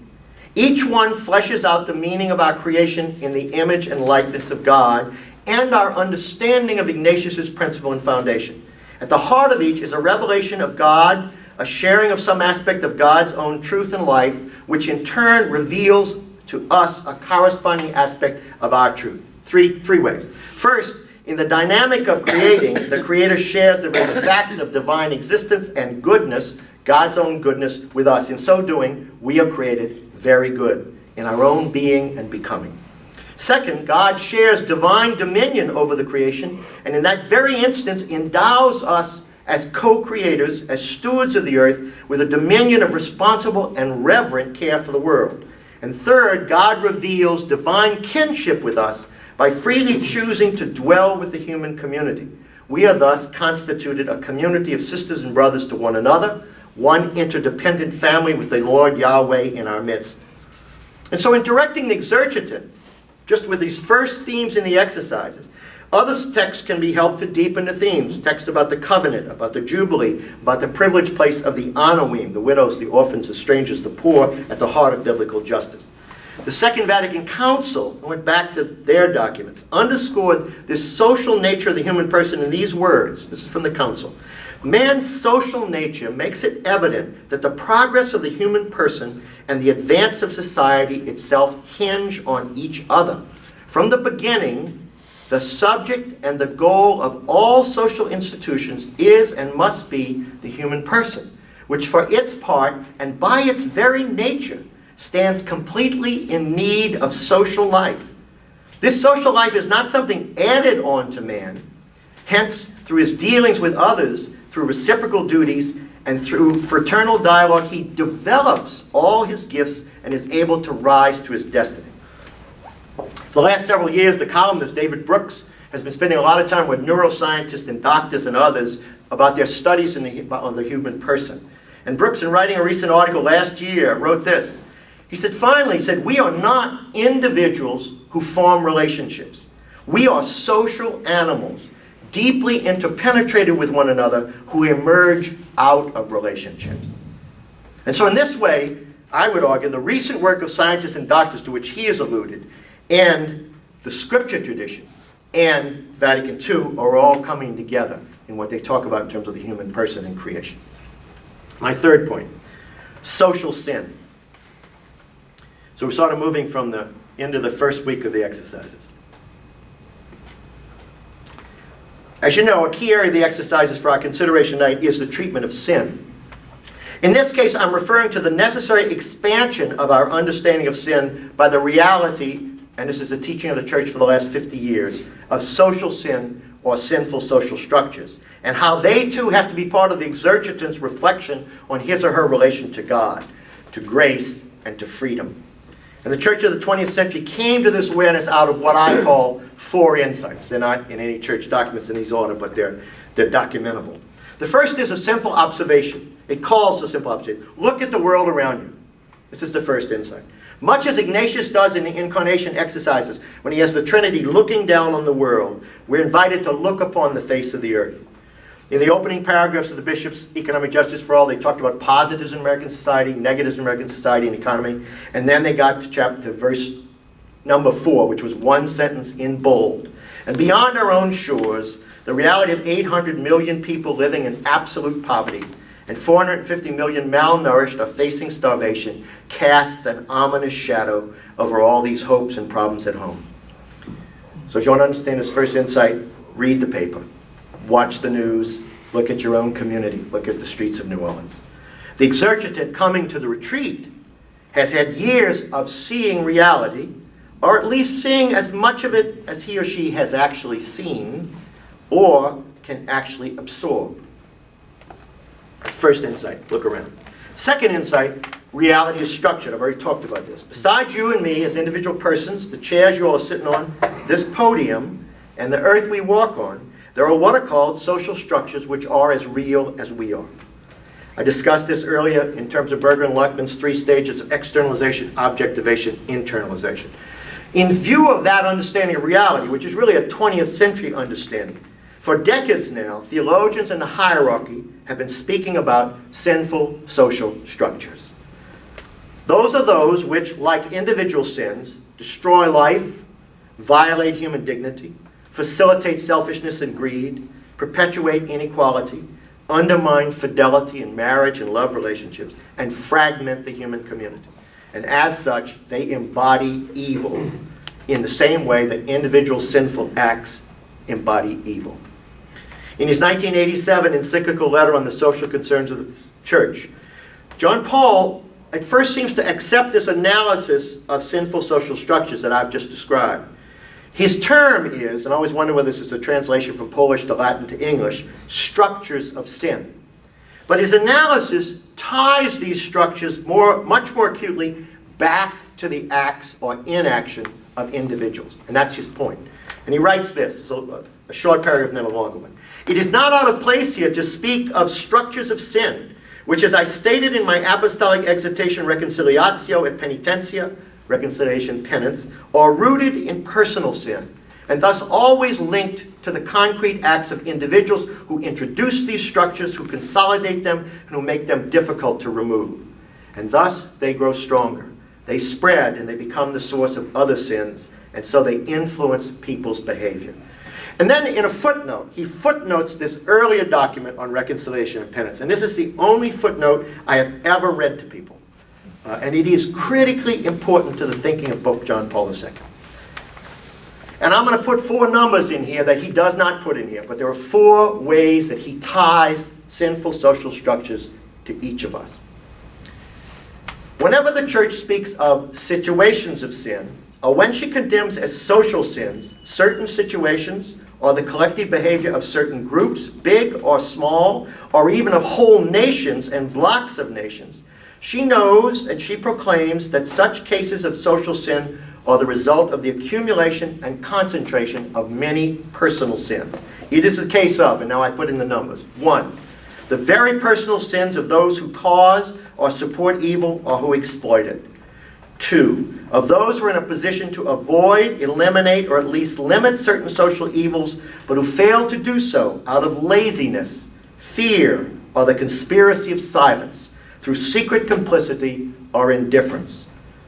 S4: Each one fleshes out the meaning of our creation in the image and likeness of God and our understanding of Ignatius's principle and foundation. At the heart of each is a revelation of God, a sharing of some aspect of God's own truth and life, which in turn reveals to us a corresponding aspect of our truth. Three ways. First, in the dynamic of creating, the Creator shares the very fact of divine existence and goodness, God's own goodness, with us. In so doing, we are created very good in our own being and becoming. Second, God shares divine dominion over the creation, and in that very instance endows us as co-creators, as stewards of the earth, with a dominion of responsible and reverent care for the world. And third, God reveals divine kinship with us by freely choosing to dwell with the human community. We are thus constituted a community of sisters and brothers to one another, one interdependent family with the Lord Yahweh in our midst. And so in directing the exercitant, just with these first themes in the exercises, other texts can be helped to deepen the themes. Texts about the covenant, about the jubilee, about the privileged place of the Anoim, the widows, the orphans, the strangers, the poor, at the heart of biblical justice. The Second Vatican Council, I went back to their documents, underscored this social nature of the human person in these words. This is from the Council. Man's social nature makes it evident that the progress of the human person and the advance of society itself hinge on each other. From the beginning, the subject and the goal of all social institutions is and must be the human person, which for its part and by its very nature stands completely in need of social life. This social life is not something added on to man. Hence, through his dealings with others, through reciprocal duties, and through fraternal dialogue, he develops all his gifts and is able to rise to his destiny. For the last several years, the columnist David Brooks has been spending a lot of time with neuroscientists and doctors and others about their studies on the human person. And Brooks, in writing a recent article last year, wrote this. He said, finally, we are not individuals who form relationships. We are social animals, deeply interpenetrated with one another, who emerge out of relationships. And so in this way, I would argue the recent work of scientists and doctors to which he has alluded, and the scripture tradition, and Vatican II are all coming together in what they talk about in terms of the human person and creation. My third point, social sin. So we're sort of moving from the end of the first week of the exercises. As you know, a key area of the exercises for our consideration tonight is the treatment of sin. In this case, I'm referring to the necessary expansion of our understanding of sin by the reality, and this is the teaching of the church for the last 50 years, of social sin or sinful social structures, and how they too have to be part of the exercitant's reflection on his or her relation to God, to grace, and to freedom. And the church of the 20th century came to this awareness out of what I call four insights. They're not in any church documents in these order, but they're documentable. The first is a simple observation. It calls for simple observation. Look at the world around you. This is the first insight. Much as Ignatius does in the incarnation exercises, when he has the Trinity looking down on the world, we're invited to look upon the face of the earth. In the opening paragraphs of the Bishop's Economic Justice for All, they talked about positives in American society, negatives in American society and economy, and then they got to verse number 4, which was one sentence in bold. And beyond our own shores, the reality of 800 million people living in absolute poverty and 450 million malnourished or facing starvation casts an ominous shadow over all these hopes and problems at home. So if you want to understand this first insight, read the paper. Watch the news. Look at your own community. Look at the streets of New Orleans. The exercitant coming to the retreat has had years of seeing reality, or at least seeing as much of it as he or she has actually seen, or can actually absorb. First insight, look around. Second insight, reality is structured. I've already talked about this. Besides you and me as individual persons, the chairs you all are sitting on, this podium, and the earth we walk on, there are what are called social structures which are as real as we are. I discussed this earlier in terms of Berger and Luckman's 3 stages of externalization, objectivation, internalization. In view of that understanding of reality, which is really a 20th century understanding, for decades now, theologians in the hierarchy have been speaking about sinful social structures. Those are those which, like individual sins, destroy life, violate human dignity, facilitate selfishness and greed, perpetuate inequality, undermine fidelity in marriage and love relationships, and fragment the human community. And as such, they embody evil in the same way that individual sinful acts embody evil. In his 1987 encyclical letter on the social concerns of the church, John Paul at first seems to accept this analysis of sinful social structures that I've just described. His term is, and I always wonder whether this is a translation from Polish to Latin to English, structures of sin. But his analysis ties these structures much more acutely back to the acts or inaction of individuals. And that's his point. And he writes this, so a short paragraph and then a longer one. It is not out of place here to speak of structures of sin, which, as I stated in my apostolic exhortation Reconciliatio et Penitentia, reconciliation, penance, are rooted in personal sin, and thus always linked to the concrete acts of individuals who introduce these structures, who consolidate them, and who make them difficult to remove. And thus they grow stronger. They spread and they become the source of other sins, and so they influence people's behavior. And then in a footnote, he footnotes this earlier document on reconciliation and penance. And this is the only footnote I have ever read to people. And it is critically important to the thinking of Pope John Paul II. And I'm going to put 4 numbers in here that he does not put in here, but there are 4 ways that he ties sinful social structures to each of us. Whenever the church speaks of situations of sin, or when she condemns as social sins certain situations or the collective behavior of certain groups, big or small, or even of whole nations and blocks of nations, she knows and she proclaims that such cases of social sin are the result of the accumulation and concentration of many personal sins. It is a case of, and now I put in the numbers, 1, the very personal sins of those who cause or support evil or who exploit it. 2, of those who are in a position to avoid, eliminate, or at least limit certain social evils, but who fail to do so out of laziness, fear, or the conspiracy of silence, through secret complicity or indifference.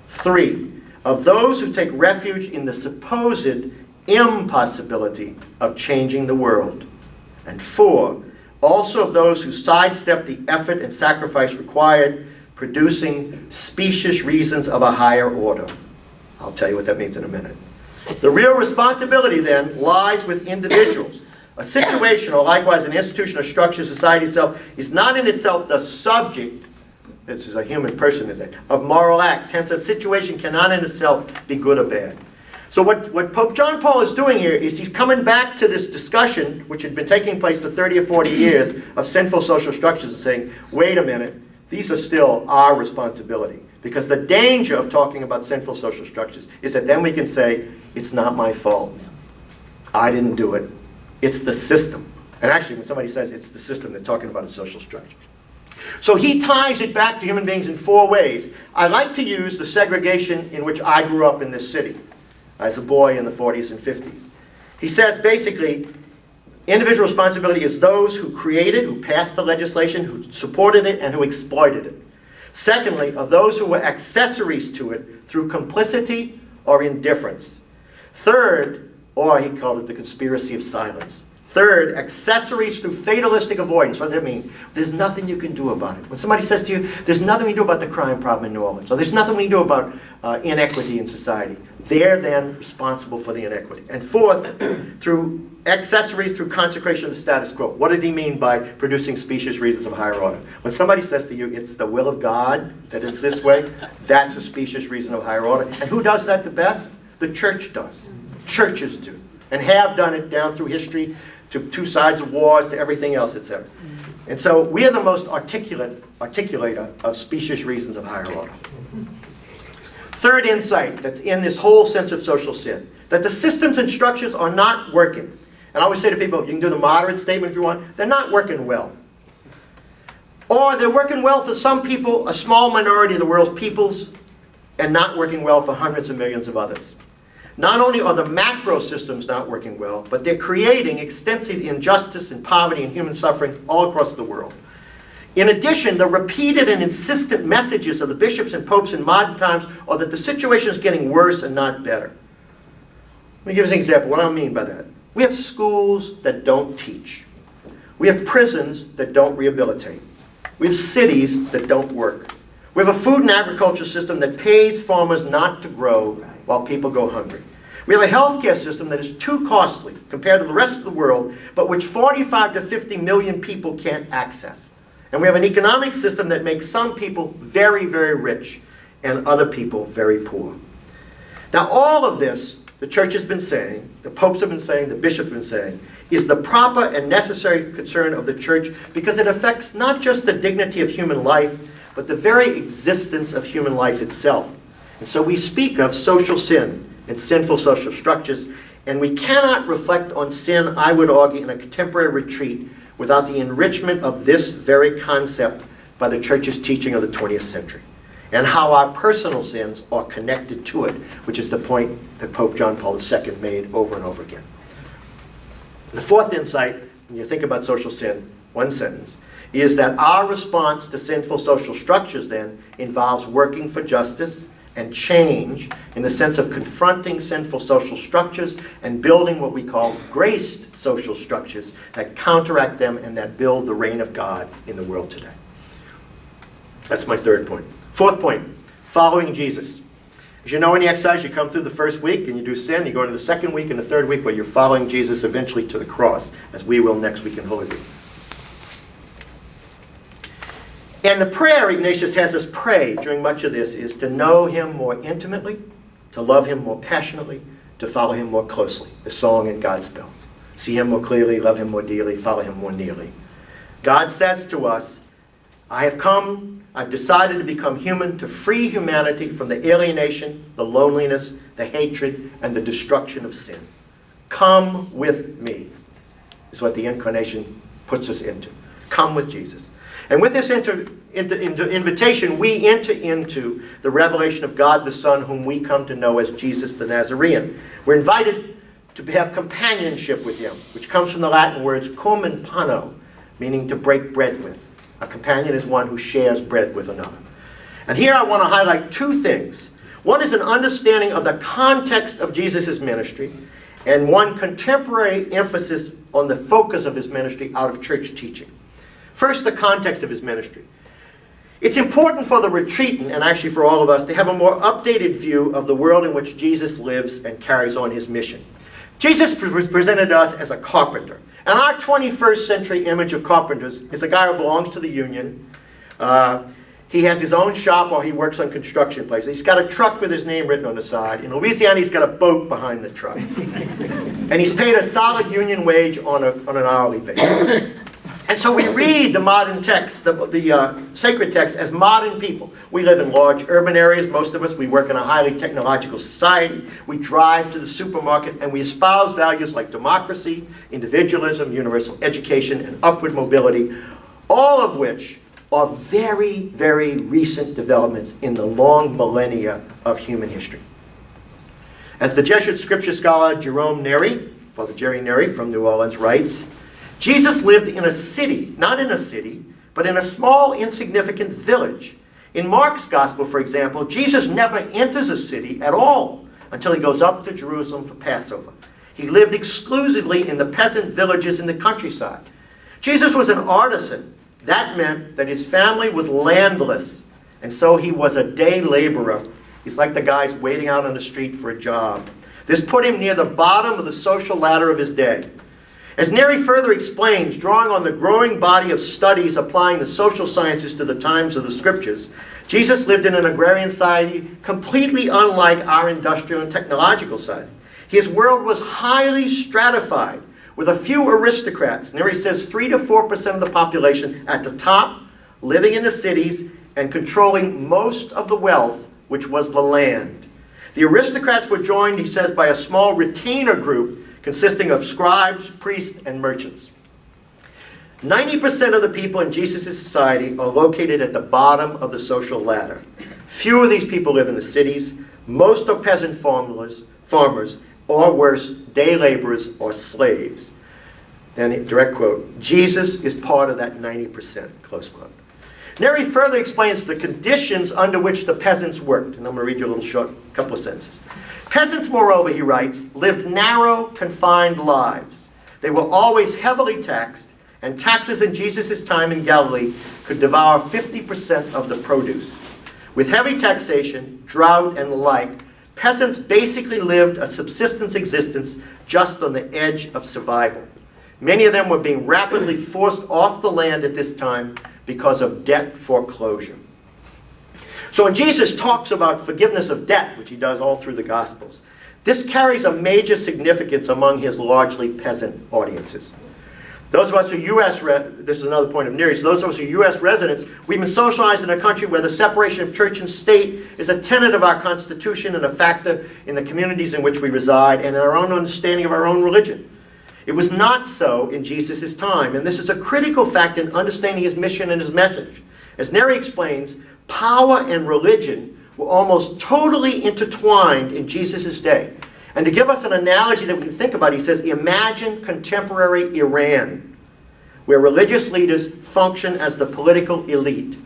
S4: 3, of those who take refuge in the supposed impossibility of changing the world. And 4, also of those who sidestep the effort and sacrifice required, producing specious reasons of a higher order. I'll tell you what that means in a minute. The real responsibility then lies with individuals. A situation, or likewise an institution or structure, society itself, is not in itself the subject, this is a human person, is it, of moral acts. Hence, a situation cannot in itself be good or bad. So what Pope John Paul is doing here is he's coming back to this discussion, which had been taking place for 30 or 40 years, of sinful social structures, and saying, wait a minute, these are still our responsibility. Because the danger of talking about sinful social structures is that then we can say, it's not my fault. I didn't do it. It's the system. And actually, when somebody says it's the system, they're talking about a social structure. So he ties it back to human beings in 4 ways. I like to use the segregation in which I grew up in this city as a boy in the 40s and 50s. He says basically, individual responsibility is those who created, who passed the legislation, who supported it, and who exploited it. Secondly, of those who were accessories to it through complicity or indifference. Third, or he called it the conspiracy of silence, Third, accessories through fatalistic avoidance. What does that mean? There's nothing you can do about it. When somebody says to you, there's nothing we can do about the crime problem in New Orleans, or there's nothing we can do about inequity in society, they're then responsible for the inequity. And fourth, through accessories through consecration of the status quo. What did he mean by producing specious reasons of higher order? When somebody says to you, it's the will of God that it's this way, that's a specious reason of higher order. And who does that the best? The church does. Churches do. And have done it down through history, to two sides of wars, to everything else, etc. And so we are the most articulator of specious reasons of higher order. Third insight that's in this whole sense of social sin, that the systems and structures are not working. And I always say to people, you can do the moderate statement if you want, they're not working well. Or they're working well for some people, a small minority of the world's peoples, and not working well for hundreds of millions of others. Not only are the macro systems not working well, but they're creating extensive injustice and poverty and human suffering all across the world. In addition, the repeated and insistent messages of the bishops and popes in modern times are that the situation is getting worse and not better. Let me give you an example. What do I mean by that? We have schools that don't teach. We have prisons that don't rehabilitate. We have cities that don't work. We have a food and agriculture system that pays farmers not to grow while people go hungry. We have a healthcare system that is too costly compared to the rest of the world, but which 45 to 50 million people can't access. And we have an economic system that makes some people very, very rich and other people very poor. Now, all of this, the church has been saying, the popes have been saying, the bishops have been saying, is the proper and necessary concern of the church because it affects not just the dignity of human life, but the very existence of human life itself. And so we speak of social sin and sinful social structures, and we cannot reflect on sin, I would argue, in a contemporary retreat without the enrichment of this very concept by the church's teaching of the 20th century, and how our personal sins are connected to it, which is the point that Pope John Paul II made over and over again. The fourth insight, when you think about social sin, one sentence, is that our response to sinful social structures then involves working for justice and change in the sense of confronting sinful social structures and building what we call graced social structures that counteract them and that build the reign of God in the world today. That's my third point. Fourth point, following Jesus. As you know, in the exercise, you come through the first week and you do sin. You go into the second week and the third week where you're following Jesus eventually to the cross, as we will next week in Holy Week. And the prayer Ignatius has us pray during much of this is to know him more intimately, to love him more passionately, to follow him more closely. The song in Godspell. See him more clearly, love him more dearly, follow him more nearly. God says to us, I've decided to become human to free humanity from the alienation, the loneliness, the hatred, and the destruction of sin. Come with me, is what the incarnation puts us into. Come with Jesus. And with this invitation, we enter into the revelation of God the Son, whom we come to know as Jesus the Nazarene. We're invited to have companionship with him, which comes from the Latin words cum in pano, meaning to break bread with. A companion is one who shares bread with another. And here I want to highlight two things. One is an understanding of the context of Jesus' ministry, and one contemporary emphasis on the focus of his ministry out of church teaching. First, the context of his ministry. It's important for the retreatant, and actually for all of us, to have a more updated view of the world in which Jesus lives and carries on his mission. Jesus presented us as a carpenter. And our 21st century image of carpenters is a guy who belongs to the union. He has his own shop or he works on construction places. He's got a truck with his name written on the side. In Louisiana, he's got a boat behind the truck. And he's paid a solid union wage on an hourly basis. And so we read the modern text, the sacred text, as modern people. We live in large urban areas, most of us. We work in a highly technological society. We drive to the supermarket, and we espouse values like democracy, individualism, universal education, and upward mobility, all of which are very, very recent developments in the long millennia of human history. As the Jesuit scripture scholar Jerome Neri, Father Jerry Neri from New Orleans, writes, Jesus lived in a city, not in a city, but in a small, insignificant village. In Mark's gospel, for example, Jesus never enters a city at all until he goes up to Jerusalem for Passover. He lived exclusively in the peasant villages in the countryside. Jesus was an artisan. That meant that his family was landless, and so he was a day laborer. He's like the guys waiting out on the street for a job. This put him near the bottom of the social ladder of his day. As Neri further explains, drawing on the growing body of studies applying the social sciences to the times of the scriptures, Jesus lived in an agrarian society completely unlike our industrial and technological society. His world was highly stratified, with a few aristocrats. Neri says 3 to 4% of the population at the top, living in the cities, and controlling most of the wealth, which was the land. The aristocrats were joined, he says, by a small retainer group consisting of scribes, priests, and merchants. 90% of the people in Jesus' society are located at the bottom of the social ladder. Few of these people live in the cities. Most are peasant farmers, or worse, day laborers or slaves. Then, direct quote, Jesus is part of that 90%, close quote. Neri further explains the conditions under which the peasants worked. And I'm going to read you a little short couple of sentences. Peasants, moreover, he writes, lived narrow, confined lives. They were always heavily taxed, and taxes in Jesus' time in Galilee could devour 50% of the produce. With heavy taxation, drought, and the like, peasants basically lived a subsistence existence just on the edge of survival. Many of them were being rapidly forced off the land at this time because of debt foreclosure. So when Jesus talks about forgiveness of debt, which he does all through the Gospels, this carries a major significance among his largely peasant audiences. Those of us who this is another point of Neri's, those of us who are U.S. residents, we've been socialized in a country where the separation of church and state is a tenet of our Constitution and a factor in the communities in which we reside and in our own understanding of our own religion. It was not so in Jesus' time, and this is a critical fact in understanding his mission and his message. As Neri explains, power and religion were almost totally intertwined in Jesus' day. And to give us an analogy that we can think about, he says, imagine contemporary Iran, where religious leaders function as the political elite.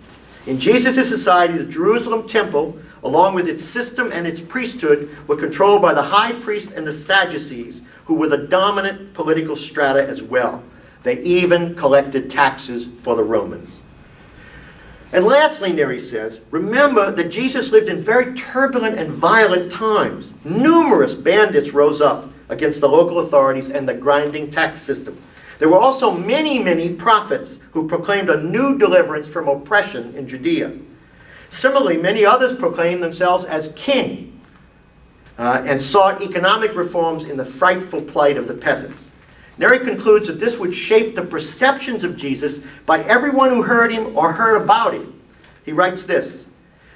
S4: In Jesus' society, the Jerusalem temple, along with its system and its priesthood, were controlled by the high priest and the Sadducees, who were the dominant political strata as well. They even collected taxes for the Romans. And lastly, Neri says, remember that Jesus lived in very turbulent and violent times. Numerous bandits rose up against the local authorities and the grinding tax system. There were also many, many prophets who proclaimed a new deliverance from oppression in Judea. Similarly, many others proclaimed themselves as king and sought economic reforms in the frightful plight of the peasants. Neri concludes that this would shape the perceptions of Jesus by everyone who heard him or heard about him. He writes this,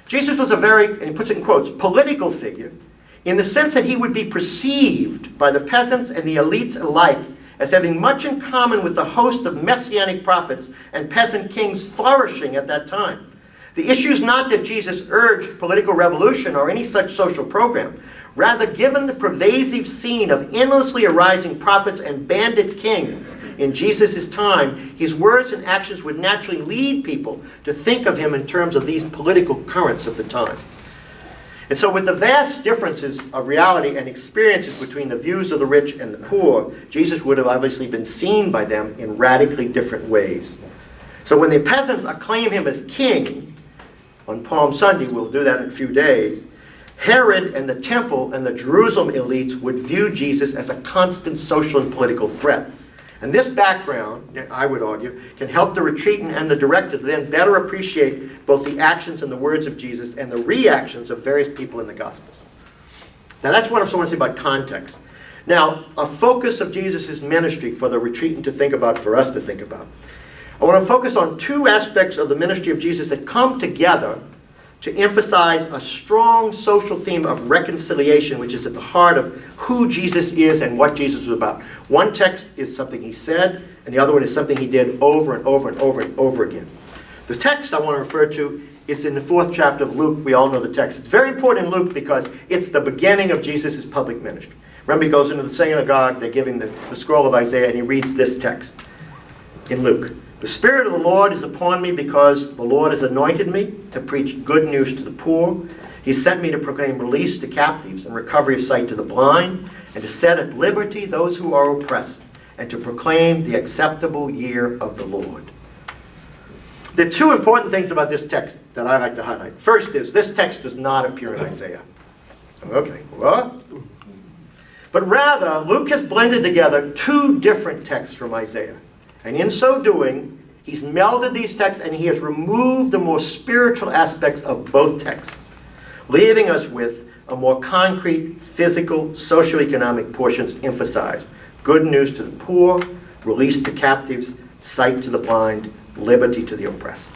S4: Jesus was a very, and he puts it in quotes, political figure in the sense that he would be perceived by the peasants and the elites alike as having much in common with the host of messianic prophets and peasant kings flourishing at that time. The issue is not that Jesus urged political revolution or any such social program. Rather, given the pervasive scene of endlessly arising prophets and bandit kings in Jesus' time, his words and actions would naturally lead people to think of him in terms of these political currents of the time. And so with the vast differences of reality and experiences between the views of the rich and the poor, Jesus would have obviously been seen by them in radically different ways. So when the peasants acclaim him as king, on Palm Sunday, we'll do that in a few days, Herod and the temple and the Jerusalem elites would view Jesus as a constant social and political threat. And this background, I would argue, can help the retreatant and the director to then better appreciate both the actions and the words of Jesus and the reactions of various people in the Gospels. Now that's what I want to say about context. Now, a focus of Jesus' ministry for the retreatant to think about, for us to think about. I want to focus on two aspects of the ministry of Jesus that come together to emphasize a strong social theme of reconciliation, which is at the heart of who Jesus is and what Jesus was about. One text is something he said, and the other one is something he did over and over and over and over again. The text I want to refer to is in the 4th chapter of Luke. We all know the text. It's very important in Luke because it's the beginning of Jesus' public ministry. Remember, he goes into the synagogue, they give him the scroll of Isaiah, and he reads this text in Luke. The Spirit of the Lord is upon me because the Lord has anointed me to preach good news to the poor. He sent me to proclaim release to captives and recovery of sight to the blind, and to set at liberty those who are oppressed, and to proclaim the acceptable year of the Lord. There are two important things about this text that I like to highlight. First is, this text does not appear in Isaiah. Okay, what? But rather, Luke has blended together two different texts from Isaiah. And in so doing, he's melded these texts and he has removed the more spiritual aspects of both texts, leaving us with a more concrete, physical, socioeconomic portions emphasized. Good news to the poor, release to captives, sight to the blind, liberty to the oppressed.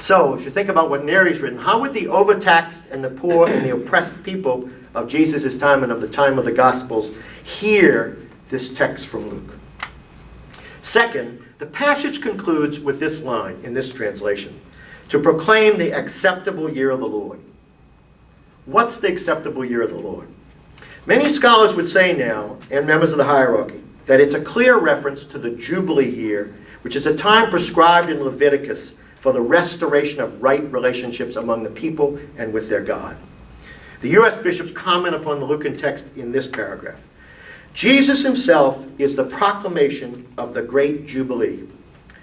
S4: So, if you think about what Nery's written, how would the overtaxed and the poor and the oppressed people of Jesus' time and of the time of the Gospels hear this text from Luke? Second, the passage concludes with this line in this translation: to proclaim the acceptable year of the Lord. What's the acceptable year of the Lord? Many scholars would say now, and members of the hierarchy, that it's a clear reference to the Jubilee year, which is a time prescribed in Leviticus for the restoration of right relationships among the people and with their God. The U.S. bishops comment upon the Lucan text in this paragraph. Jesus himself is the proclamation of the great Jubilee.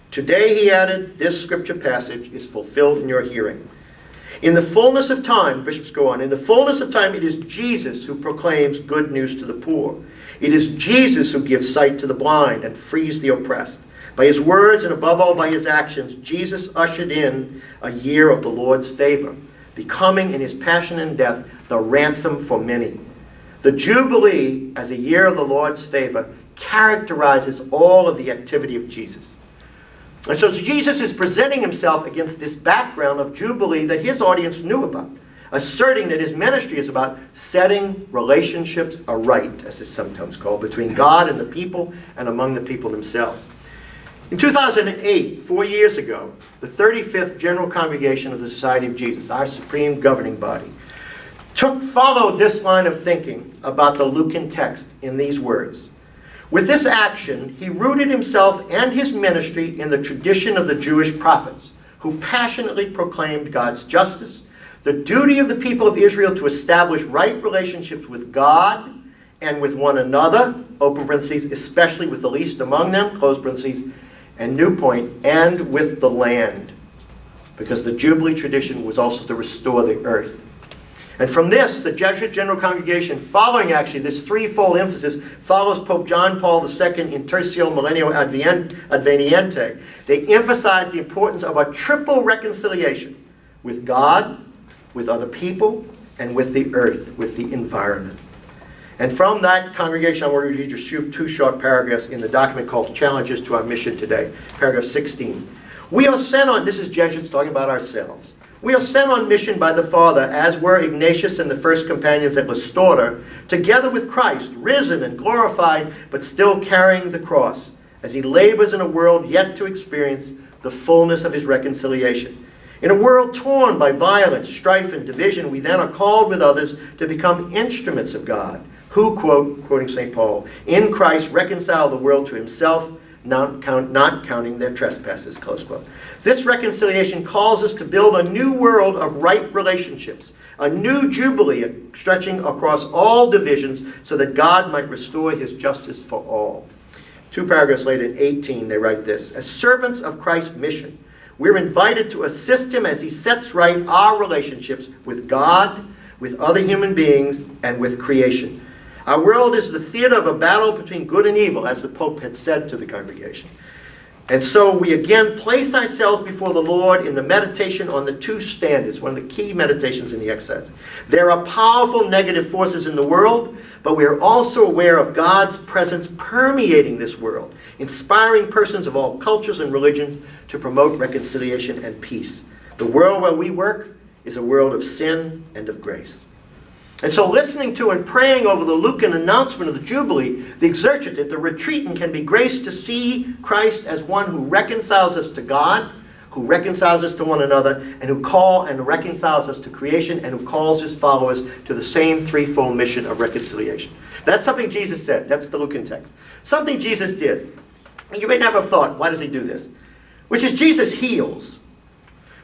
S4: Today, he added, this scripture passage is fulfilled in your hearing. In the fullness of time, bishops go on, in the fullness of time, it is Jesus who proclaims good news to the poor. It is Jesus who gives sight to the blind and frees the oppressed. By his words and above all by his actions, Jesus ushered in a year of the Lord's favor, becoming in his passion and death the ransom for many. The Jubilee, as a year of the Lord's favor, characterizes all of the activity of Jesus. And so Jesus is presenting himself against this background of Jubilee that his audience knew about, asserting that his ministry is about setting relationships aright, as it's sometimes called, between God and the people and among the people themselves. In 2008, 4 years ago, the 35th General Congregation of the Society of Jesus, our supreme governing body, followed this line of thinking about the Lucan text in these words. With this action, he rooted himself and his ministry in the tradition of the Jewish prophets, who passionately proclaimed God's justice, the duty of the people of Israel to establish right relationships with God and with one another, open parentheses, especially with the least among them, close parentheses, and new point, and with the land, because the Jubilee tradition was also to restore the earth. And from this, the Jesuit General Congregation, following actually this threefold emphasis, follows Pope John Paul II in Tertio Millennio Adveniente. They emphasize the importance of a triple reconciliation with God, with other people, and with the earth, with the environment. And from that congregation, I want to read you two short paragraphs in the document called Challenges to Our Mission Today, paragraph 16. We are sent on, this is Jesuits talking about ourselves. We are sent on mission by the Father, as were Ignatius and the first companions at Listorta, together with Christ, risen and glorified, but still carrying the cross, as he labors in a world yet to experience the fullness of his reconciliation. In a world torn by violence, strife, and division, we then are called with others to become instruments of God, who, quoting St. Paul, in Christ reconcile the world to himself, not counting their trespasses, close quote. This reconciliation calls us to build a new world of right relationships, a new jubilee stretching across all divisions so that God might restore his justice for all. 2 paragraphs later, in 18, they write this: as servants of Christ's mission, we're invited to assist him as he sets right our relationships with God, with other human beings, and with creation. Our world is the theater of a battle between good and evil, as the Pope had said to the congregation. And so we again place ourselves before the Lord in the meditation on the two standards, one of the key meditations in the exercise. There are powerful negative forces in the world, but we are also aware of God's presence permeating this world, inspiring persons of all cultures and religions to promote reconciliation and peace. The world where we work is a world of sin and of grace. And so listening to and praying over the Lucan announcement of the Jubilee, the exercitant, the retreatant can be graced to see Christ as one who reconciles us to God, who reconciles us to one another, and who reconciles us to creation, and who calls his followers to the same threefold mission of reconciliation. That's something Jesus said. That's the Lucan text. Something Jesus did. And you may never have thought, why does he do this? Which is Jesus heals.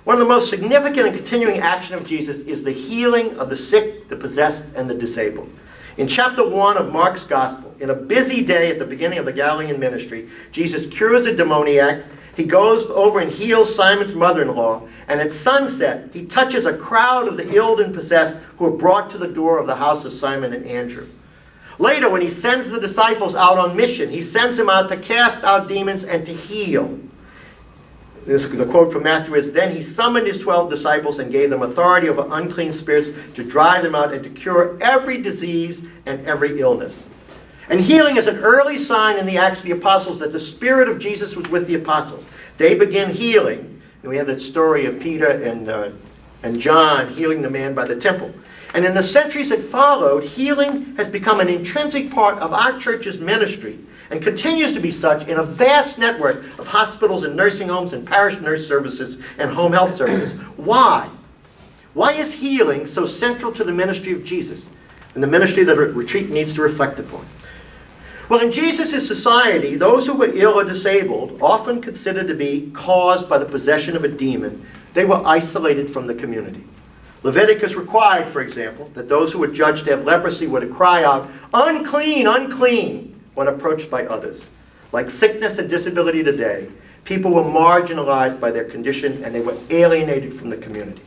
S4: One of the most significant and continuing action of Jesus is the healing of the sick, the possessed, and the disabled. In chapter 1 of Mark's Gospel, in a busy day at the beginning of the Galilean ministry, Jesus cures a demoniac. He goes over and heals Simon's mother-in-law, and at sunset, he touches a crowd of the ill and possessed who are brought to the door of the house of Simon and Andrew. Later, when he sends the disciples out on mission, he sends them out to cast out demons and to heal. The quote from Matthew is, "Then he summoned his 12 disciples and gave them authority over unclean spirits to drive them out and to cure every disease and every illness." And healing is an early sign in the Acts of the Apostles that the Spirit of Jesus was with the apostles. They begin healing. And we have that story of Peter and John healing the man by the temple. And in the centuries that followed, healing has become an intrinsic part of our church's ministry and continues to be such in a vast network of hospitals and nursing homes and parish nurse services and home health services. Why? Why is healing so central to the ministry of Jesus and the ministry that a retreat needs to reflect upon? Well, in Jesus' society, those who were ill or disabled, often considered to be caused by the possession of a demon, they were isolated from the community. Leviticus required, for example, that those who were judged to have leprosy were to cry out, "Unclean, unclean," when approached by others. Like sickness and disability today, people were marginalized by their condition and they were alienated from the community.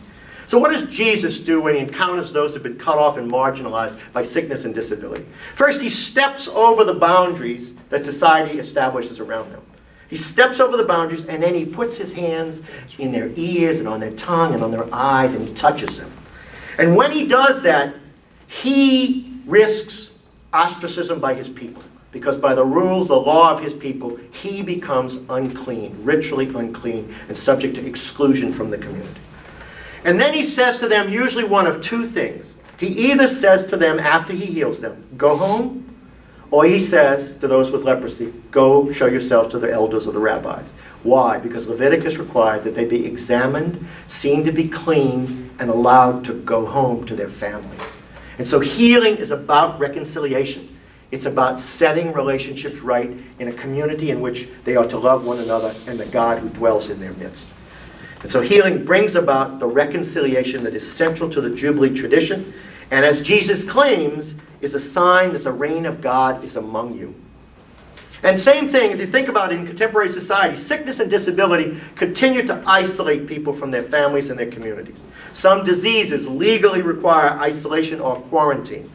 S4: So what does Jesus do when he encounters those who have been cut off and marginalized by sickness and disability? First, he steps over the boundaries that society establishes around them. He steps over the boundaries and then he puts his hands in their ears and on their tongue and on their eyes and he touches them. And when he does that, he risks ostracism by his people. Because by the rules, the law of his people, he becomes unclean, ritually unclean, and subject to exclusion from the community. And then he says to them usually one of two things. He either says to them after he heals them, "Go home," or he says to those with leprosy, "Go show yourselves to the elders or the rabbis." Why? Because Leviticus required that they be examined, seen to be clean, and allowed to go home to their family. And so healing is about reconciliation. It's about setting relationships right in a community in which they are to love one another and the God who dwells in their midst. And so healing brings about the reconciliation that is central to the Jubilee tradition, and as Jesus claims, is a sign that the reign of God is among you. And same thing, if you think about it in contemporary society, sickness and disability continue to isolate people from their families and their communities. Some diseases legally require isolation or quarantine.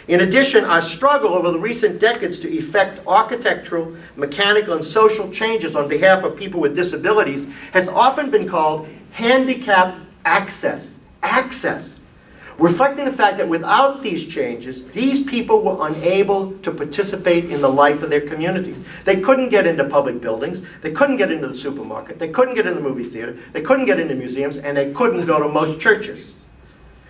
S4: In addition, our struggle over the recent decades to effect architectural, mechanical, and social changes on behalf of people with disabilities has often been called handicap access. Access. Reflecting the fact that without these changes, these people were unable to participate in the life of their communities. They couldn't get into public buildings, they couldn't get into the supermarket, they couldn't get into the movie theater, they couldn't get into museums, and they couldn't go to most churches.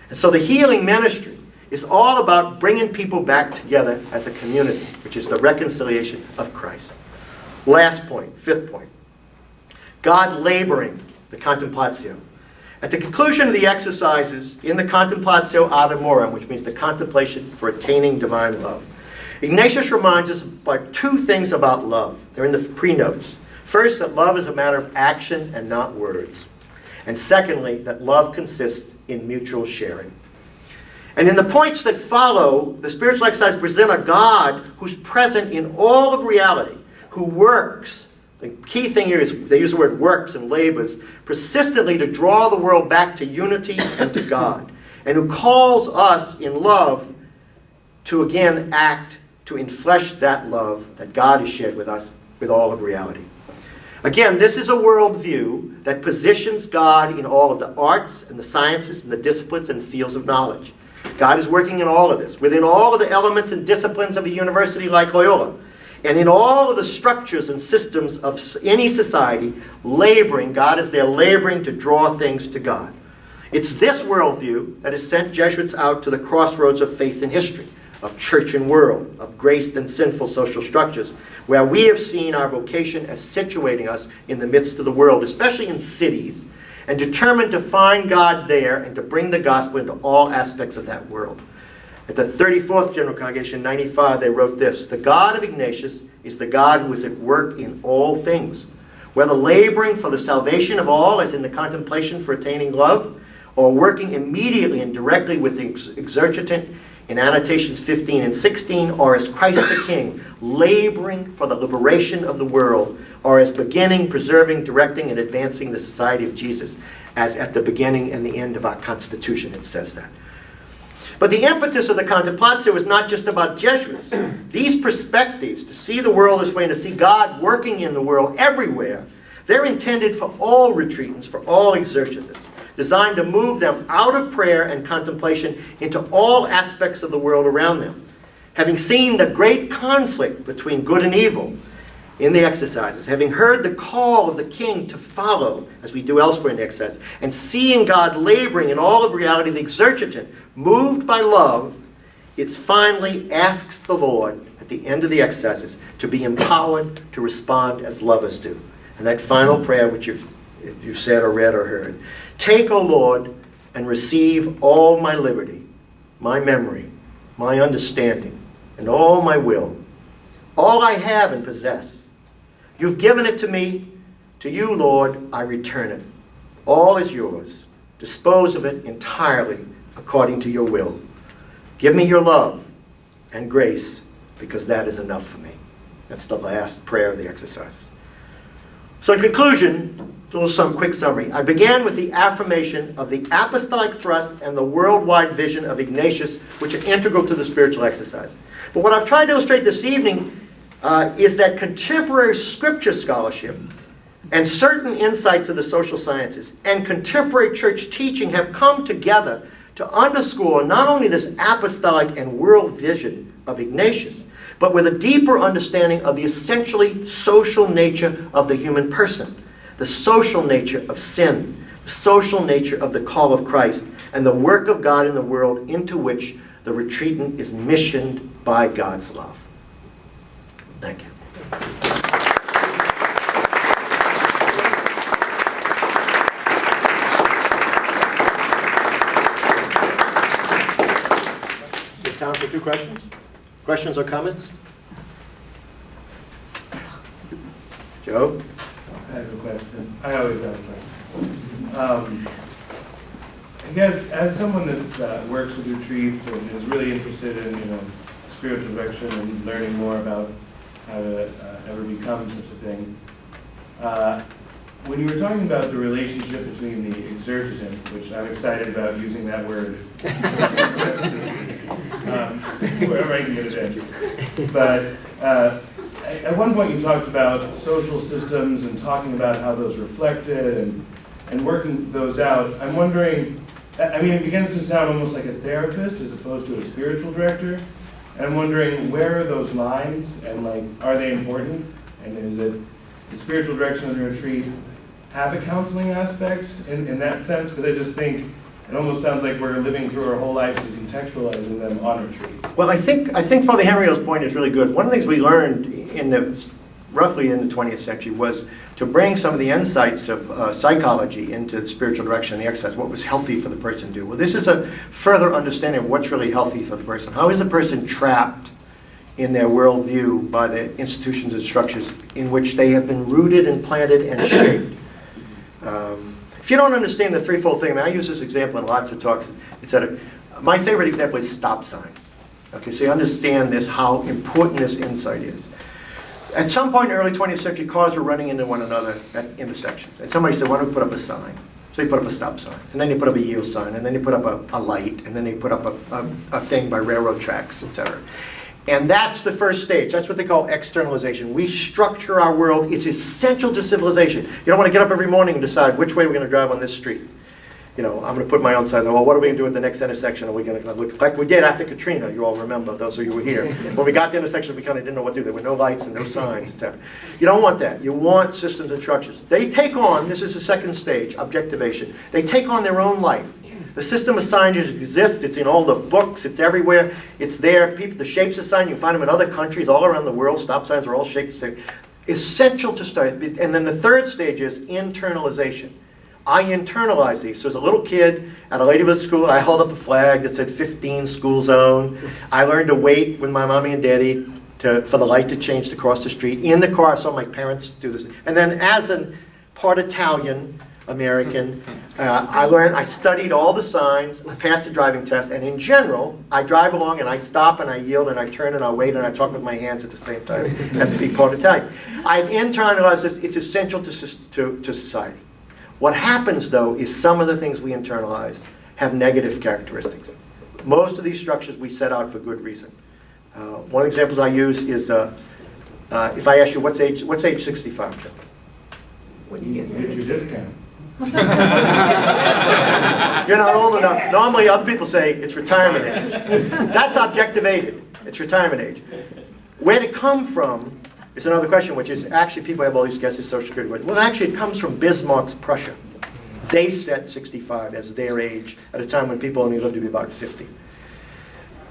S4: And so the healing ministry is all about bringing people back together as a community, which is the reconciliation of Christ. Last point, fifth point. God laboring, the contemplatio. At the conclusion of the exercises in the contemplatio ad amorem, which means the contemplation for attaining divine love, Ignatius reminds us about two things about love. They're in the pre-notes. First, that love is a matter of action and not words. And secondly, that love consists in mutual sharing. And in the points that follow, the spiritual exercises present a God who's present in all of reality, who works. The key thing here is they use the word works and labors persistently to draw the world back to unity and to God, and who calls us in love to again act, to enflesh that love that God has shared with us with all of reality. Again, this is a worldview that positions God in all of the arts and the sciences and the disciplines and fields of knowledge. God is working in all of this, within all of the elements and disciplines of a university like Loyola, and in all of the structures and systems of any society, laboring, God is there laboring to draw things to God. It's this worldview that has sent Jesuits out to the crossroads of faith and history, of church and world, of grace and sinful social structures, where we have seen our vocation as situating us in the midst of the world, especially in cities, and determined to find God there and to bring the gospel into all aspects of that world. At the 34th General Congregation in 95, they wrote this: "The God of Ignatius is the God who is at work in all things, whether laboring for the salvation of all, as in the contemplation for attaining love, or working immediately and directly with the exercitant in annotations 15 and 16, or as Christ the King, laboring for the liberation of the world, or as beginning, preserving, directing, and advancing the society of Jesus, as at the beginning and the end of our Constitution, it says that. But the impetus of the Contemplatio is not just about Jesuits. These perspectives, to see the world this way and to see God working in the world everywhere, they're intended for all retreatants, for all exercitants, designed to move them out of prayer and contemplation into all aspects of the world around them. Having seen the great conflict between good and evil in the exercises, having heard the call of the King to follow, as we do elsewhere in the exercises, and seeing God laboring in all of reality, the exercitant, moved by love, it finally asks the Lord at the end of the exercises to be empowered to respond as lovers do. And that final prayer, which you've said or read or heard, take, O Lord, and receive all my liberty, my memory, my understanding, and all my will, all I have and possess. You've given it to me. To you, Lord, I return it. All is yours. Dispose of it entirely according to your will. Give me your love and grace, because that is enough for me. That's the last prayer of the exercises. So in conclusion, some quick summary. I began with the affirmation of the apostolic thrust and the worldwide vision of Ignatius, which are integral to the spiritual exercise. But what I've tried to illustrate this evening is that contemporary scripture scholarship and certain insights of the social sciences and contemporary church teaching have come together to underscore not only this apostolic and world vision of Ignatius, but with a deeper understanding of the essentially social nature of the human person, the social nature of sin, the social nature of the call of Christ, and the work of God in the world into which the retreatant is missioned by God's love. Thank you. We have time for a few questions? Questions or comments? Joe?
S2: I have a question. I always have a question. I guess as someone that works with retreats and is really interested in spiritual direction and learning more about how to ever become such a thing, when you were talking about the relationship between the exercitant, which I'm excited about using that word, wherever I can get it in, but at one point you talked about social systems and talking about how those reflected and working those out. I'm wondering, I mean, it begins to sound almost like a therapist as opposed to a spiritual director. And I'm wondering, where are those lines, and are they important? And is it the spiritual direction of the retreat have a counseling aspect in that sense? Because I just think it almost sounds like we're living through our whole lives and contextualizing them on retreat.
S4: Well, I think Father Henry's point is really good. One of the things we learned roughly in the 20th century was to bring some of the insights of psychology into the spiritual direction and the exercise, what was healthy for the person to do. Well, this is a further understanding of what's really healthy for the person. How is the person trapped in their worldview by the institutions and structures in which they have been rooted and planted and shaped? If you don't understand the threefold thing, I use this example in lots of talks, etc. My favorite example is stop signs. Okay, so you understand this, how important this insight is. At some point in the early 20th century, cars were running into one another at intersections. And somebody said, why don't we put up a sign? So they put up a stop sign, and then they put up a yield sign, and then they put up a light, and then they put up a thing by railroad tracks, etc. And that's the first stage. That's what they call externalization. We structure our world. It's essential to civilization. You don't want to get up every morning and decide which way we're going to drive on this street. I'm going to put my own sign. Well, what are we going to do at the next intersection? Are we going to look like we did after Katrina? You all remember, those of you who were here. When we got to the intersection, we kind of didn't know what to do. There were no lights and no signs, etc. You don't want that. You want systems and structures. They take on, this is the second stage, objectivation. They take on their own life. The system of signage exists. It's in all the books. It's everywhere. It's there. The shapes of sign, you can find them in other countries all around the world. Stop signs are all shaped the same. Essential to start. And then the third stage is internalization. I internalize these. So as a little kid at a Ladyville school, I held up a flag that said 15 school zone. I learned to wait with my mommy and daddy for the light to change to cross the street. In the car, I saw my parents do this. And then as a part Italian American, I studied all the signs, I passed the driving test, and in general, I drive along and I stop and I yield and I turn and I wait and I talk with my hands at the same time as being part Italian. I've internalized this, it's essential to society. What happens though is some of the things we internalize have negative characteristics. Most of these structures we set out for good reason. One of the examples I use is if I ask you what's age 65?
S2: When you get your discount.
S4: You're not old enough. Normally other people say it's retirement age. That's objectivated. It's retirement age. Where did it come from is another question, which is actually people have all these guesses, Social Security. Well, actually it comes from Bismarck's Prussia. They set 65 as their age at a time when people only lived to be about 50.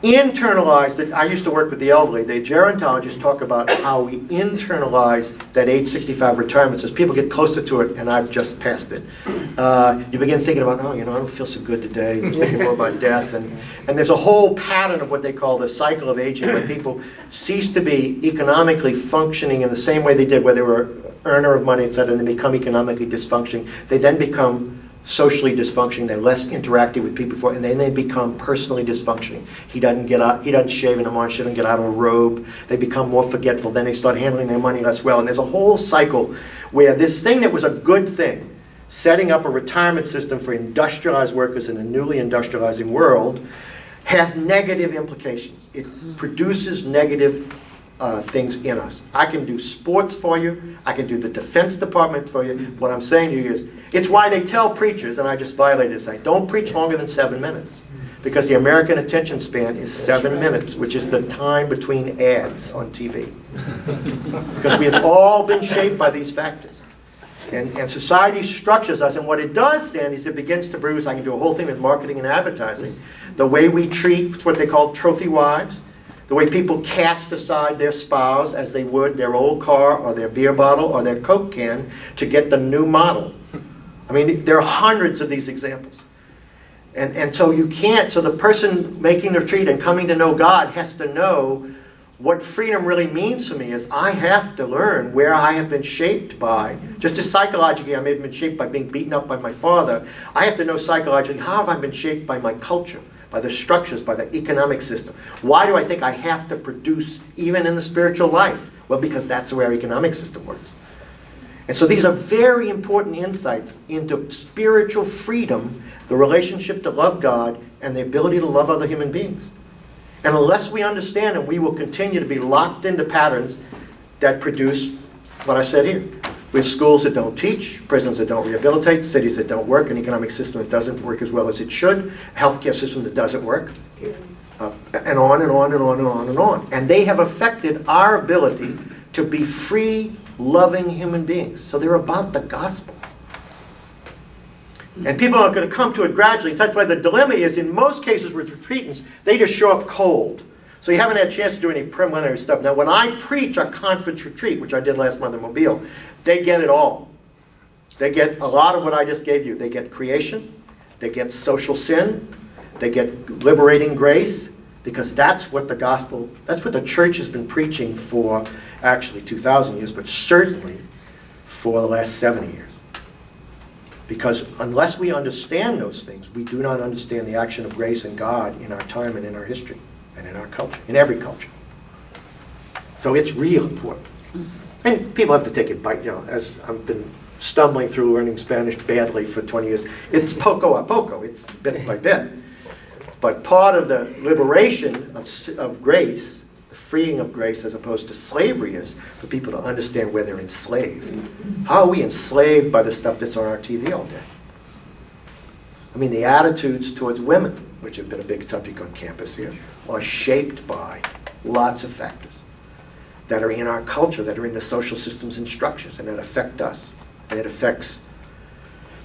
S4: Internalized, I used to work with the elderly, the gerontologists talk about how we internalize that age 65 retirement. So as people get closer to it, and I've just passed it, you begin thinking about, I don't feel so good today, thinking more about death, and there's a whole pattern of what they call the cycle of aging, where people cease to be economically functioning in the same way they did, where they were an earner of money, etc., and they become economically dysfunctioning. They then become socially dysfunctioning, they're less interactive with people before, and then they become personally dysfunctioning. He doesn't shave in the morning, she doesn't get out of a robe, they become more forgetful, then they start handling their money less well, and there's a whole cycle where this thing that was a good thing, setting up a retirement system for industrialized workers in a newly industrializing world, has negative implications. It produces negative things in us. I can do sports for you. I can do the Defense Department for you. What I'm saying to you is, it's why they tell preachers, and I just violated this, don't preach longer than 7 minutes. Because the American attention span is 7 minutes, which is the time between ads on TV. Because we have all been shaped by these factors. And society structures us, and what it does then is it begins to bruise, I can do a whole thing with marketing and advertising, the way we treat what they call trophy wives, the way people cast aside their spouse as they would their old car or their beer bottle or their Coke can to get the new model. I mean, there are hundreds of these examples. And so you can't, so the person making the retreat and coming to know God has to know what freedom really means to me is I have to learn where I have been shaped by, just as psychologically I may have been shaped by being beaten up by my father, I have to know psychologically how have I been shaped by my culture, by the structures, by the economic system. Why do I think I have to produce even in the spiritual life? Well, because that's the way our economic system works. And so these are very important insights into spiritual freedom, the relationship to love God, and the ability to love other human beings. And unless we understand them, we will continue to be locked into patterns that produce what I said here. We have schools that don't teach, prisons that don't rehabilitate, cities that don't work, an economic system that doesn't work as well as it should, a healthcare system that doesn't work, and on and on and on and on and on. And they have affected our ability to be free, loving human beings. So they're about the gospel. And people are going to come to it gradually. That's why the dilemma is, in most cases with retreatants, they just show up cold. So you haven't had a chance to do any preliminary stuff. Now, when I preach a conference retreat, which I did last month in Mobile, they get it all. They get a lot of what I just gave you. They get creation, they get social sin, they get liberating grace, because that's what the gospel, that's what the church has been preaching for actually 2,000 years, but certainly for the last 70 years. Because unless we understand those things, we do not understand the action of grace and God in our time and in our history and in our culture, in every culture. So it's real important. And people have to take it by, as I've been stumbling through learning Spanish badly for 20 years, it's poco a poco, it's bit by bit. But part of the liberation of grace, the freeing of grace as opposed to slavery, is for people to understand where they're enslaved. How are we enslaved by the stuff that's on our TV all day? I mean, the attitudes towards women, which have been a big subject on campus here, are shaped by lots of factors that are in our culture, that are in the social systems and structures, and that affect us. And it affects,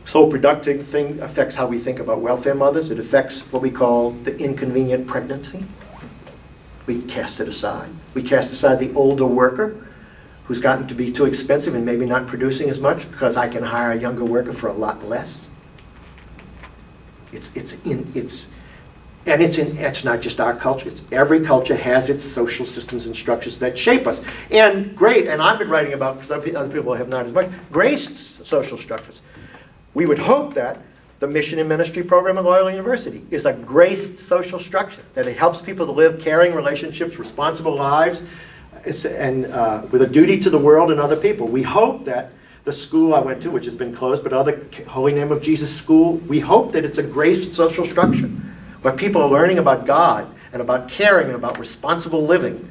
S4: so productive thing affects how we think about welfare mothers. It affects what we call the inconvenient pregnancy. We cast it aside. We cast aside the older worker who's gotten to be too expensive and maybe not producing as much because I can hire a younger worker for a lot less.
S5: And it's not just our culture. Every culture has its social systems and structures that shape us. And I've been writing about, because other people have not as much, grace social structures. We would hope that the mission and ministry program at Loyola University is a graced social structure, that it helps people to live caring relationships, responsible lives, and with a duty to the world and other people. We hope that the school I went to, which has been closed, but other Holy Name of Jesus school, we hope that it's a graced social structure where people are learning about God and about caring and about responsible living.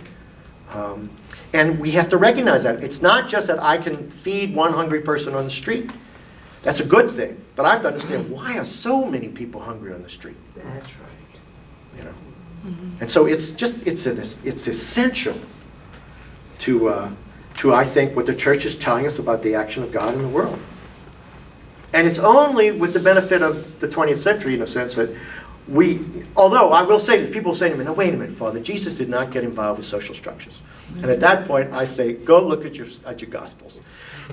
S5: And we have to recognize that. It's not just that I can feed one hungry person on the street. That's a good thing. But I have to understand, why are so many people hungry on the street?
S6: That's right.
S5: You know? And so it's essential to I think, what the church is telling us about the action of God in the world. And it's only with the benefit of the 20th century, in a sense, that although I will say that people say to me, no, wait a minute, Father, Jesus did not get involved with social structures. And at that point, I say, go look at your Gospels.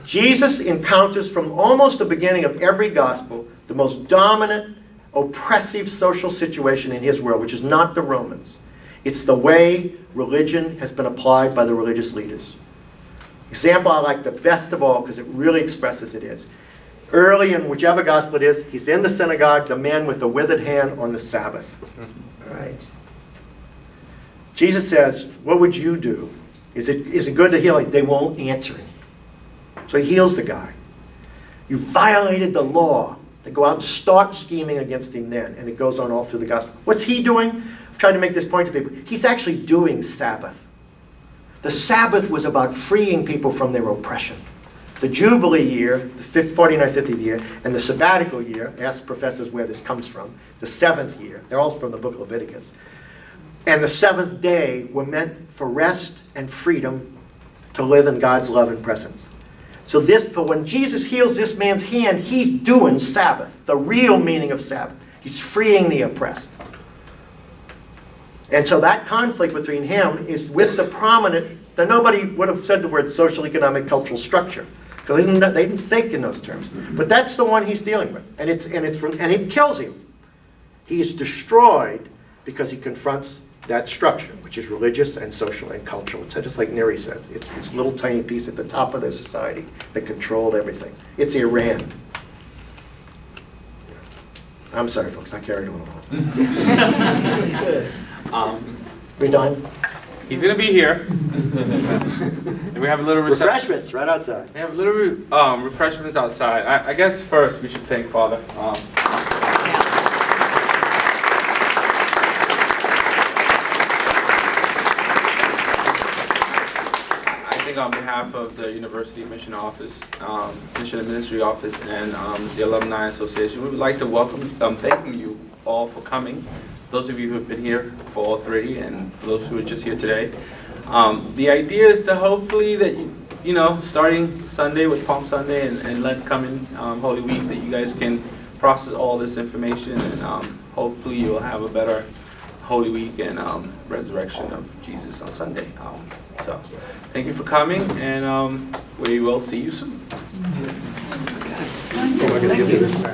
S5: Jesus encounters from almost the beginning of every Gospel the most dominant, oppressive social situation in his world, which is not the Romans. It's the way religion has been applied by the religious leaders. Example I like the best of all, because it really expresses it, is early in whichever gospel it is, he's in the synagogue, the man with the withered hand on the Sabbath.
S6: Right.
S5: Jesus says, what would you do? Is it good to heal? They won't answer him. So he heals the guy. You violated the law. They go out and start scheming against him then, and it goes on all through the gospel. What's he doing? I've tried to make this point to people. He's actually doing Sabbath. The Sabbath was about freeing people from their oppression. The Jubilee year, the 49th, 50th year, and the sabbatical year, ask professors where this comes from, the 7th year, they're all from the book of Leviticus, and the 7th day were meant for rest and freedom to live in God's love and presence. So for when Jesus heals this man's hand, he's doing Sabbath, the real meaning of Sabbath. He's freeing the oppressed. And so that conflict between him is with the prominent, that nobody would have said the word social, economic, cultural structure, because they didn't think in those terms. But that's the one he's dealing with, and it kills him. He is destroyed because he confronts that structure, which is religious and social and cultural. It's just like Neri says, it's this little tiny piece at the top of their society that controlled everything. It's Iran. I'm sorry, folks, I carried on a lot. We done?
S1: He's going to be here. And we have a little
S5: Refreshments right outside.
S1: We have little refreshments outside. I guess first we should thank Father. I think on behalf of the University Mission Office, Mission and Ministry Office, and the Alumni Association, we would like to thank you all for coming. Those of you who have been here for all three, and for those who are just here today. The idea is to hopefully that, you know, starting Sunday with Palm Sunday and Lent coming Holy Week, that you guys can process all this information, and hopefully you'll have a better Holy Week and resurrection of Jesus on Sunday. So thank you for coming, and we will see you soon.